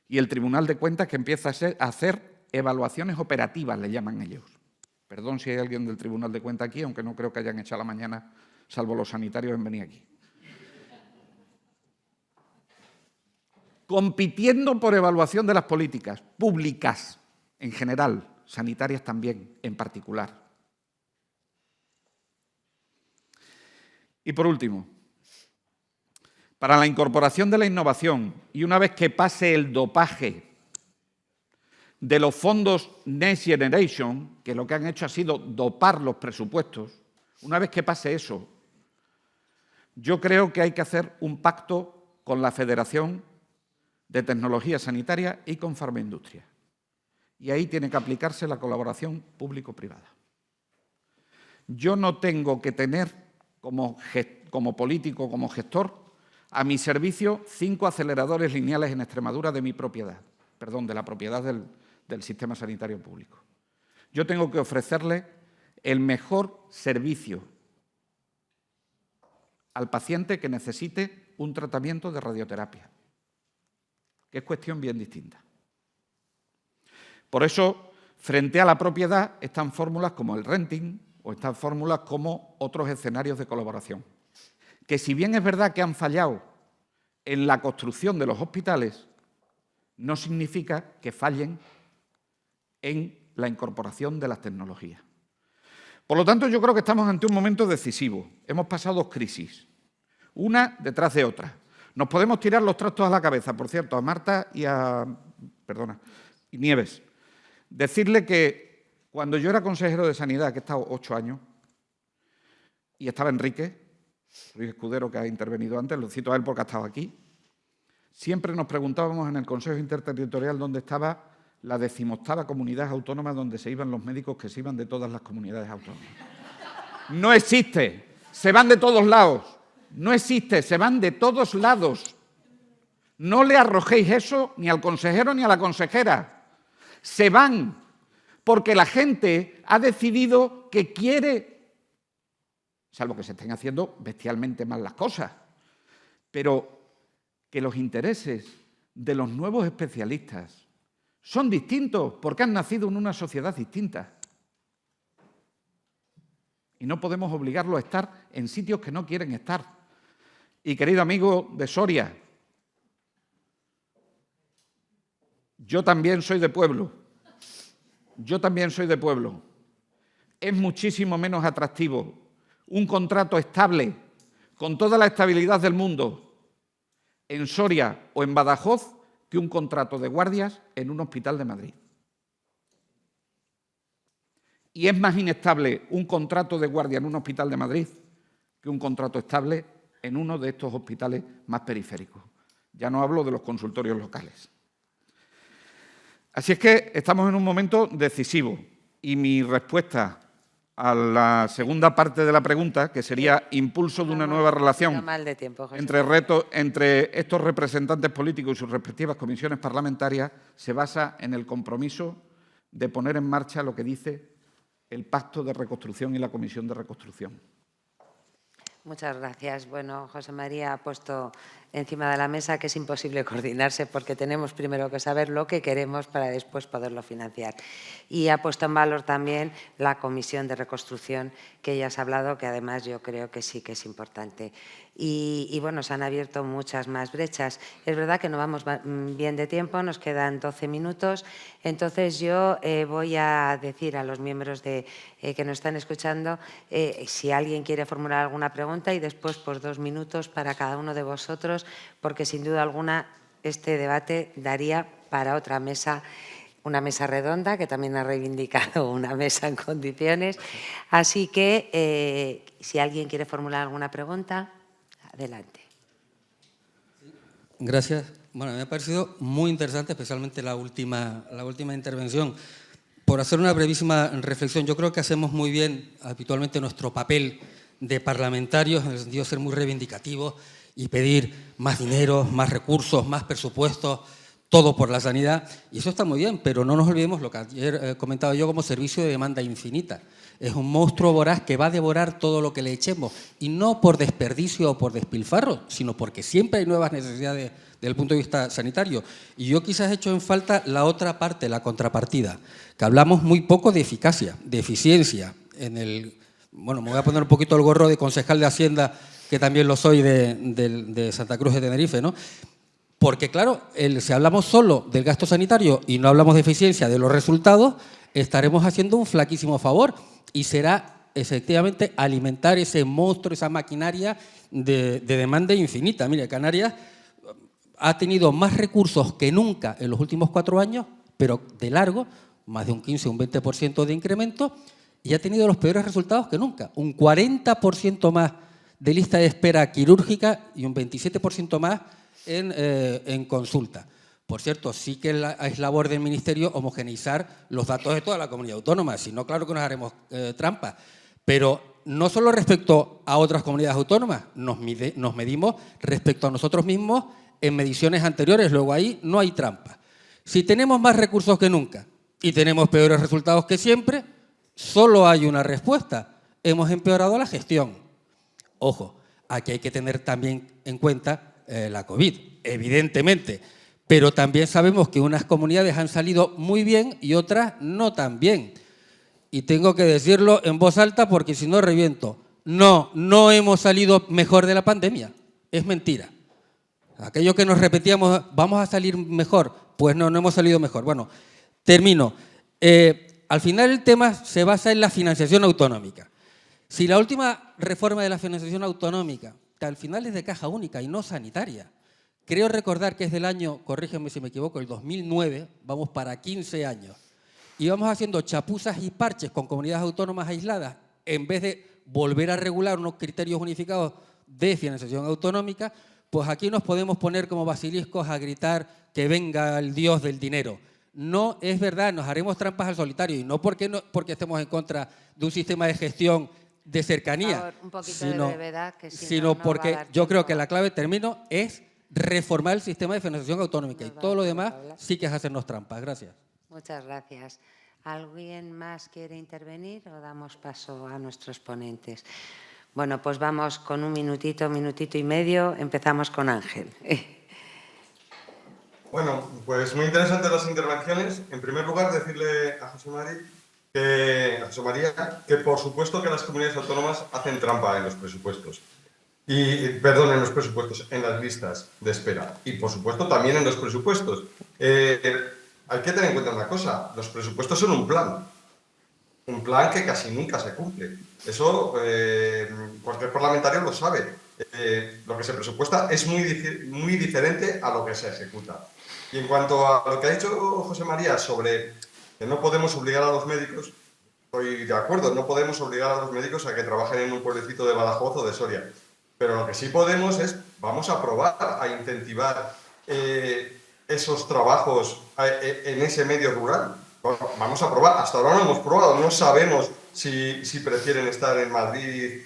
Speaker 7: y el Tribunal de Cuentas, que empieza a hacer evaluaciones operativas, le llaman ellos. Perdón si hay alguien del Tribunal de Cuentas aquí, aunque no creo que hayan echado la mañana, salvo los sanitarios, en venir aquí. Compitiendo por evaluación de las políticas públicas en general, sanitarias también en particular. Y por último, para la incorporación de la innovación y una vez que pase el dopaje de los fondos Next Generation, que lo que han hecho ha sido dopar los presupuestos, una vez que pase eso, yo creo que hay que hacer un pacto con la Federación de Tecnología Sanitaria y con Farmaindustria. Y ahí tiene que aplicarse la colaboración público-privada. Yo no tengo que tener como político, como gestor, a mi servicio 5 aceleradores lineales en Extremadura de mi propiedad, perdón, de la propiedad del sistema sanitario público. Yo tengo que ofrecerle el mejor servicio al paciente que necesite un tratamiento de radioterapia, que es cuestión bien distinta. Por eso, frente a la propiedad, están fórmulas como el renting o están fórmulas como otros escenarios de colaboración, que si bien es verdad que han fallado en la construcción de los hospitales, no significa que fallen en la incorporación de las tecnologías. Por lo tanto, yo creo que estamos ante un momento decisivo. Hemos pasado 2 crisis, una detrás de otra. Nos podemos tirar los trastos a la cabeza, por cierto, a Marta y y Nieves. Decirle que cuando yo era consejero de Sanidad, que he estado 8 años, y estaba Enrique Escudero, que ha intervenido antes, lo cito a él porque ha estado aquí, siempre nos preguntábamos en el Consejo Interterritorial dónde estaba la 18ª comunidad autónoma donde se iban los médicos que se iban de todas las comunidades autónomas. No existe, se van de todos lados. No existe, se van de todos lados. No le arrojéis eso ni al consejero ni a la consejera. Se van porque la gente ha decidido que quiere, salvo que se estén haciendo bestialmente mal las cosas, pero que los intereses de los nuevos especialistas son distintos porque han nacido en una sociedad distinta. Y no podemos obligarlos a estar en sitios que no quieren estar. Y querido amigo de Soria, yo también soy de pueblo. Yo también soy de pueblo. Es muchísimo menos atractivo un contrato estable, con toda la estabilidad del mundo, en Soria o en Badajoz, que un contrato de guardias en un hospital de Madrid. Y es más inestable un contrato de guardia en un hospital de Madrid que un contrato estable en uno de estos hospitales más periféricos. Ya no hablo de los consultorios locales. Así es que estamos en un momento decisivo y mi respuesta a la segunda parte de la pregunta, que sería impulso de una nueva relación entre estos representantes políticos y sus respectivas comisiones parlamentarias, se basa en el compromiso de poner en marcha lo que dice el Pacto de Reconstrucción y la Comisión de Reconstrucción.
Speaker 2: Muchas gracias. Bueno, José María ha puesto encima de la mesa que es imposible coordinarse porque tenemos primero que saber lo que queremos para después poderlo financiar. Y ha puesto en valor también la Comisión de Reconstrucción que ya has hablado, que además yo creo que sí que es importante. Y bueno, se han abierto muchas más brechas. Es verdad que no vamos bien de tiempo, nos quedan 12 minutos. Entonces yo voy a decir a los miembros que nos están escuchando si alguien quiere formular alguna pregunta y después pues 2 minutos para cada uno de vosotros, porque sin duda alguna este debate daría para otra mesa, una mesa redonda, que también ha reivindicado una mesa en condiciones. Así que si alguien quiere formular alguna pregunta, adelante.
Speaker 8: Gracias. Bueno, me ha parecido muy interesante, especialmente la última intervención. Por hacer una brevísima reflexión, yo creo que hacemos muy bien habitualmente nuestro papel de parlamentarios, en el sentido de ser muy reivindicativos y pedir más dinero, más recursos, más presupuestos, todo por la sanidad. Y eso está muy bien, pero no nos olvidemos lo que ayer comentaba yo como servicio de demanda infinita. Es un monstruo voraz que va a devorar todo lo que le echemos, y no por desperdicio o por despilfarro, sino porque siempre hay nuevas necesidades desde el punto de vista sanitario. Y yo quizás he hecho en falta la otra parte, la contrapartida, que hablamos muy poco de eficacia, de eficiencia. Bueno, me voy a poner un poquito el gorro de concejal de Hacienda, que también lo soy de Santa Cruz de Tenerife, ¿no? Porque, claro, si hablamos solo del gasto sanitario y no hablamos de eficiencia, de los resultados, estaremos haciendo un flaquísimo favor, y será efectivamente alimentar ese monstruo, esa maquinaria de demanda infinita. Mire, Canarias ha tenido más recursos que nunca en los últimos 4 años, pero de largo, más de un 15 o un 20% de incremento, y ha tenido los peores resultados que nunca. Un 40% más de lista de espera quirúrgica y un 27% más en consulta. Por cierto, sí que es labor del Ministerio homogeneizar los datos de toda la comunidad autónoma, si no, claro que nos haremos trampa. Pero no solo respecto a otras comunidades autónomas, nos medimos respecto a nosotros mismos en mediciones anteriores, luego ahí no hay trampa. Si tenemos más recursos que nunca y tenemos peores resultados que siempre, solo hay una respuesta: hemos empeorado la gestión. Ojo, aquí hay que tener también en cuenta la COVID, evidentemente, pero también sabemos que unas comunidades han salido muy bien y otras no tan bien. Y tengo que decirlo en voz alta porque si no reviento. No hemos salido mejor de la pandemia. Es mentira. Aquello que nos repetíamos, vamos a salir mejor, pues no hemos salido mejor. Bueno, termino. Al final el tema se basa en la financiación autonómica. Si la última reforma de la financiación autonómica, que al final es de caja única y no sanitaria, creo recordar que es del año, corrígeme si me equivoco, el 2009, vamos para 15 años, y vamos haciendo chapuzas y parches con comunidades autónomas aisladas, en vez de volver a regular unos criterios unificados de financiación autonómica, pues aquí nos podemos poner como basiliscos a gritar que venga el dios del dinero. No es verdad, nos haremos trampas al solitario, y no porque estemos en contra de un sistema de gestión de cercanía,
Speaker 2: por favor, un poquito de brevedad, que
Speaker 8: sino porque yo creo que la clave, termino, es reformar el sistema de financiación autonómica, y todo lo demás sí que es hacernos trampas. Gracias.
Speaker 2: Muchas gracias. ¿Alguien más quiere intervenir o damos paso a nuestros ponentes? Bueno, pues vamos con un minutito y medio. Empezamos con Ángel.
Speaker 3: Bueno, pues muy interesantes las intervenciones. En primer lugar, decirle a José María que por supuesto que las comunidades autónomas hacen trampa en los presupuestos. En los presupuestos, en las listas de espera. Y por supuesto también en los presupuestos. Hay que tener en cuenta una cosa: los presupuestos son un plan que casi nunca se cumple. Eso cualquier parlamentario lo sabe. Lo que se presupuesta es muy diferente a lo que se ejecuta. Y en cuanto a lo que ha dicho José María sobre que no podemos obligar a los médicos, estoy de acuerdo, no podemos obligar a los médicos a que trabajen en un pueblecito de Badajoz o de Soria. Pero lo que sí podemos es, vamos a probar a incentivar esos trabajos en ese medio rural. Vamos a probar. Hasta ahora no hemos probado. No sabemos si prefieren estar en Madrid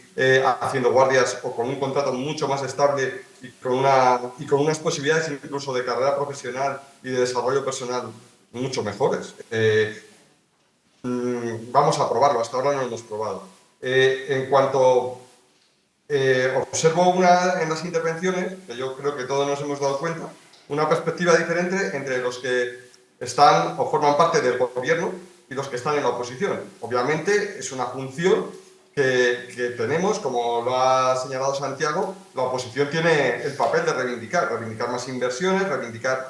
Speaker 3: haciendo guardias o con un contrato mucho más estable y con unas posibilidades incluso de carrera profesional y de desarrollo personal mucho mejores. Vamos a probarlo. Hasta ahora no lo hemos probado. En cuanto observo en las intervenciones, que yo creo que todos nos hemos dado cuenta, una perspectiva diferente entre los que están o forman parte del gobierno y los que están en la oposición. Obviamente es una función que tenemos, como lo ha señalado Santiago, la oposición tiene el papel de reivindicar más inversiones, reivindicar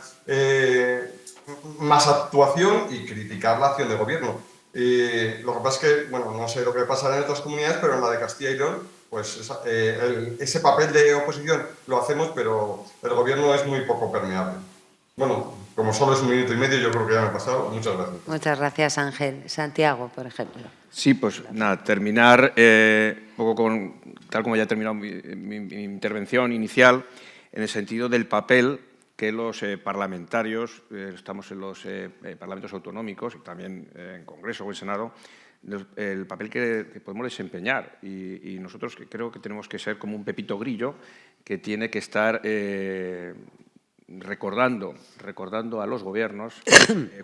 Speaker 3: más actuación y criticar la acción de gobierno. Lo que pasa es que, bueno, no sé lo que pasa en otras comunidades, pero en la de Castilla y León, pues ese papel de oposición lo hacemos, pero el gobierno es muy poco permeable. Bueno, como solo es 1 minuto y medio, yo creo que ya me he pasado. Muchas gracias.
Speaker 2: Muchas gracias, Ángel. Santiago, por ejemplo.
Speaker 6: Sí, pues nada, terminar un poco con, tal como ya he terminado mi intervención inicial, en el sentido del papel que los parlamentarios, estamos en los parlamentos autonómicos y también en Congreso o en Senado, el papel que podemos desempeñar. Y nosotros creo que tenemos que ser como un pepito grillo que tiene que estar recordando a los gobiernos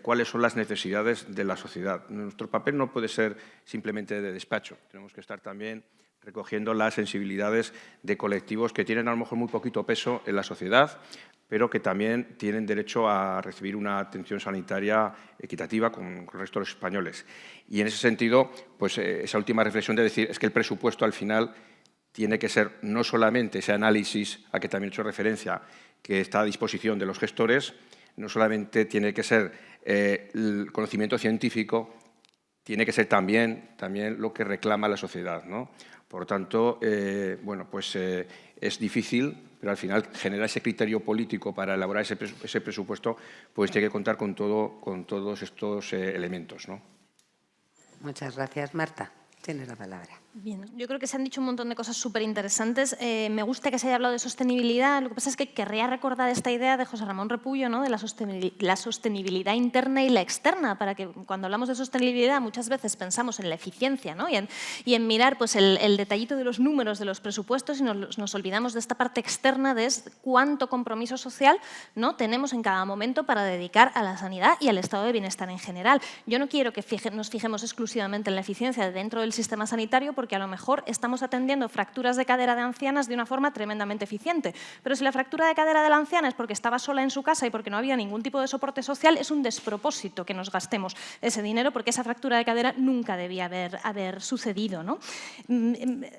Speaker 6: cuáles son las necesidades de la sociedad. Nuestro papel no puede ser simplemente de despacho, tenemos que estar también recogiendo las sensibilidades de colectivos que tienen a lo mejor muy poquito peso en la sociedad, pero que también tienen derecho a recibir una atención sanitaria equitativa con el resto de los españoles. Y en ese sentido, pues esa última reflexión de decir es que el presupuesto al final tiene que ser no solamente ese análisis a que también he hecho referencia, que está a disposición de los gestores, no solamente tiene que ser el conocimiento científico, tiene que ser también lo que reclama la sociedad, ¿no? Por tanto, bueno, pues es difícil, pero al final generar ese criterio político para elaborar ese presupuesto, pues tiene que contar con todos estos elementos, ¿no?
Speaker 2: Muchas gracias. Marta, tienes la palabra.
Speaker 4: Bien, yo creo que se han dicho un montón de cosas súper interesantes. Me gusta que se haya hablado de sostenibilidad. Lo que pasa es que querría recordar esta idea de José Ramón Repullo, ¿no? De la sostenibilidad interna y la externa, para que cuando hablamos de sostenibilidad muchas veces pensamos en la eficiencia, ¿no? y en mirar pues, el detallito de los números de los presupuestos y nos olvidamos de esta parte externa de cuánto compromiso social, ¿no? tenemos en cada momento para dedicar a la sanidad y al estado de bienestar en general. Yo no quiero que nos fijemos exclusivamente en la eficiencia dentro del sistema sanitario, porque a lo mejor estamos atendiendo fracturas de cadera de ancianas de una forma tremendamente eficiente. Pero si la fractura de cadera de la anciana es porque estaba sola en su casa y porque no había ningún tipo de soporte social, es un despropósito que nos gastemos ese dinero, porque esa fractura de cadera nunca debía haber sucedido, ¿no?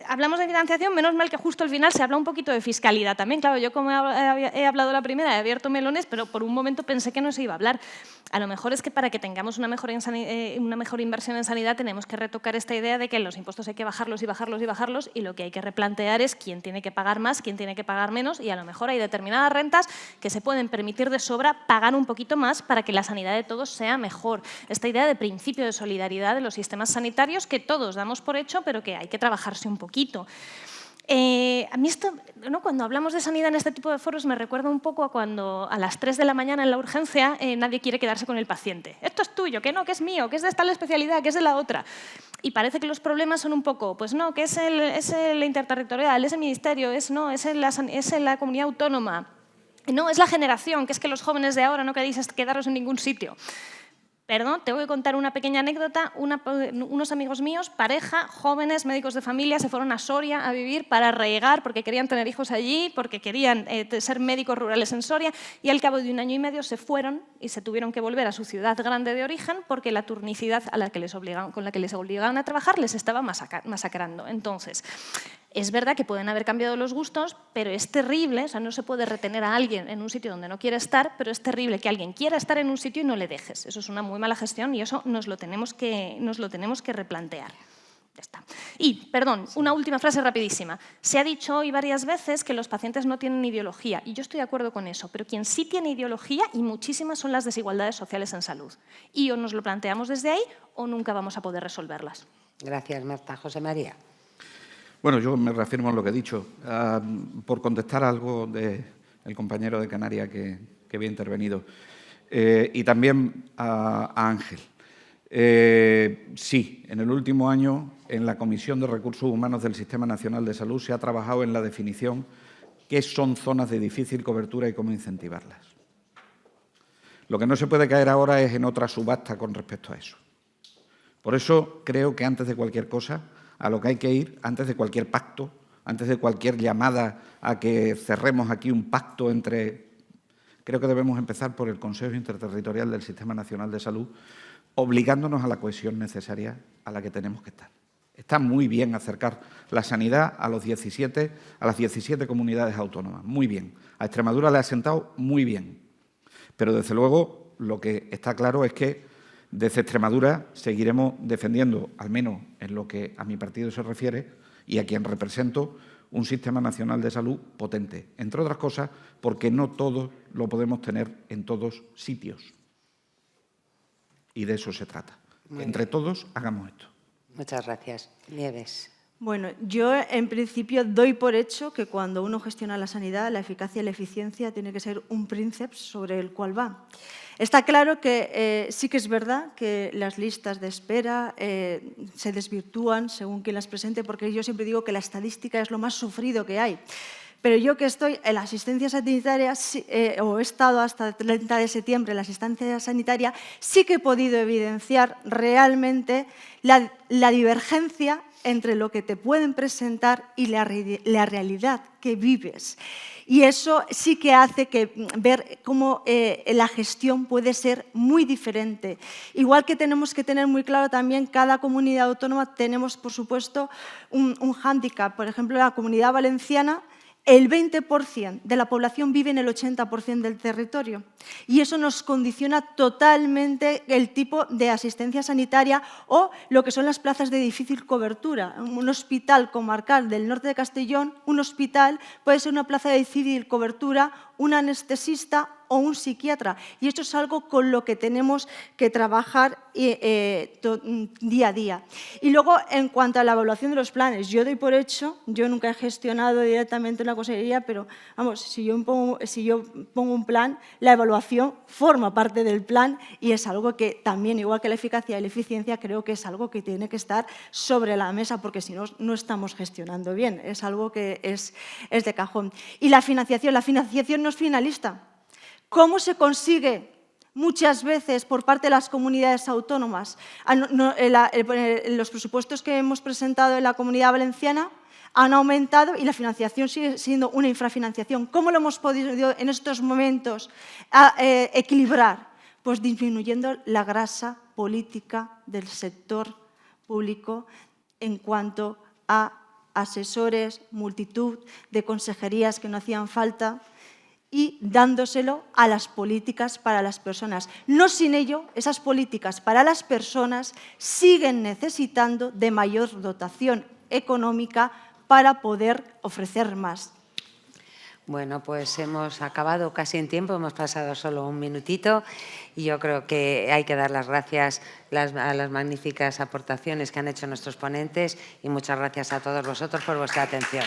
Speaker 4: Hablamos de financiación, menos mal que justo al final se habla un poquito de fiscalidad también. Claro, yo como he hablado la primera, he abierto melones, pero por un momento pensé que no se iba a hablar. A lo mejor es que para que tengamos una mejor inversión en sanidad tenemos que retocar esta idea de que los impuestos hay que bajarlos y bajarlos y bajarlos, y lo que hay que replantear es quién tiene que pagar más, quién tiene que pagar menos, y a lo mejor hay determinadas rentas que se pueden permitir de sobra pagar un poquito más para que la sanidad de todos sea mejor. Esta idea de principio de solidaridad de los sistemas sanitarios que todos damos por hecho, pero que hay que trabajarse un poquito. A mí esto, ¿no? Cuando hablamos de sanidad en este tipo de foros me recuerda un poco a cuando a las 3 de la mañana en la urgencia nadie quiere quedarse con el paciente. Esto es tuyo, que no, que es mío, que es de esta especialidad, que es de la otra. Y parece que los problemas son un poco, pues no, que es el interterritorial, es el ministerio, es la comunidad autónoma. No, es la generación, que es que los jóvenes de ahora no queréis quedaros en ningún sitio. Perdón, te voy a contar una pequeña anécdota. Unos amigos míos, pareja, jóvenes, médicos de familia, se fueron a Soria a vivir para arraigar, porque querían tener hijos allí, porque querían ser médicos rurales en Soria, y al cabo de 1 año y medio se fueron y se tuvieron que volver a su ciudad grande de origen porque la turnicidad con la que les obligaban a trabajar les estaba masacrando. Entonces, es verdad que pueden haber cambiado los gustos, pero es terrible, o sea, no se puede retener a alguien en un sitio donde no quiere estar, pero es terrible que alguien quiera estar en un sitio y no le dejes. Eso es una muy mala gestión y eso nos lo tenemos que replantear. Ya está. Y, perdón, una última frase rapidísima. Se ha dicho hoy varias veces que los pacientes no tienen ideología, y yo estoy de acuerdo con eso, pero quien sí tiene ideología, y muchísimas, son las desigualdades sociales en salud. Y o nos lo planteamos desde ahí o nunca vamos a poder resolverlas.
Speaker 2: Gracias, Marta. José María.
Speaker 7: Bueno, yo me reafirmo en lo que he dicho. Por contestar algo del compañero de Canarias que había intervenido, y también a Ángel. Sí, en el último año, en la Comisión de Recursos Humanos del Sistema Nacional de Salud se ha trabajado en la definición qué son zonas de difícil cobertura y cómo incentivarlas. Lo que no se puede caer ahora es en otra subasta con respecto a eso. Por eso creo que antes de cualquier cosa, a lo que hay que ir, antes de cualquier pacto antes de cualquier llamada a que cerremos aquí un pacto entre... Creo que debemos empezar por el Consejo Interterritorial del Sistema Nacional de Salud, obligándonos a la cohesión necesaria a la que tenemos que estar. Está muy bien acercar la sanidad a las 17 comunidades autónomas, muy bien. A Extremadura le ha sentado muy bien. Pero, desde luego, lo que está claro es que desde Extremadura seguiremos defendiendo, al menos en lo que a mi partido se refiere y a quien represento, un sistema nacional de salud potente. Entre otras cosas, porque no todos lo podemos tener en todos sitios. Y de eso se trata. Entre todos hagamos esto.
Speaker 2: Muchas gracias. Nieves.
Speaker 5: Bueno, yo en principio doy por hecho que cuando uno gestiona la sanidad, la eficacia y la eficiencia tiene que ser un princeps sobre el cual va. Está claro que sí que es verdad que las listas de espera se desvirtúan según quien las presente, porque yo siempre digo que la estadística es lo más sufrido que hay. Pero yo que estoy en la asistencia sanitaria, o he estado hasta el 30 de septiembre en la asistencia sanitaria, sí que he podido evidenciar realmente la divergencia entre lo que te pueden presentar y la realidad que vives. Y eso sí que hace ver cómo la gestión puede ser muy diferente. Igual que tenemos que tener muy claro también, cada comunidad autónoma tenemos, por supuesto, un hándicap. Por ejemplo, la Comunidad Valenciana, el 20% de la población vive en el 80% del territorio y eso nos condiciona totalmente el tipo de asistencia sanitaria o lo que son las plazas de difícil cobertura. Un hospital comarcal del norte de Castellón, un hospital puede ser una plaza de difícil cobertura, un anestesista o un psiquiatra. Y esto es algo con lo que tenemos que trabajar día a día. Y luego, en cuanto a la evaluación de los planes, yo doy por hecho, yo nunca he gestionado directamente una consejería, pero vamos, si yo pongo un plan, la evaluación forma parte del plan y es algo que también, igual que la eficacia y la eficiencia, creo que es algo que tiene que estar sobre la mesa, porque si no, no estamos gestionando bien. Es algo que es de cajón. Y la financiación no es finalista. ¿Cómo se consigue muchas veces por parte de las comunidades autónomas? Los presupuestos que hemos presentado en la Comunidad Valenciana han aumentado y la financiación sigue siendo una infrafinanciación. ¿Cómo lo hemos podido en estos momentos equilibrar? Pues disminuyendo la grasa política del sector público en cuanto a asesores, multitud de consejerías que no hacían falta, y dándoselo a las políticas para las personas. No sin ello, esas políticas para las personas siguen necesitando de mayor dotación económica para poder ofrecer más.
Speaker 2: Bueno, pues hemos acabado casi en tiempo, hemos pasado solo un minutito y yo creo que hay que dar las gracias a las magníficas aportaciones que han hecho nuestros ponentes y muchas gracias a todos vosotros por vuestra atención.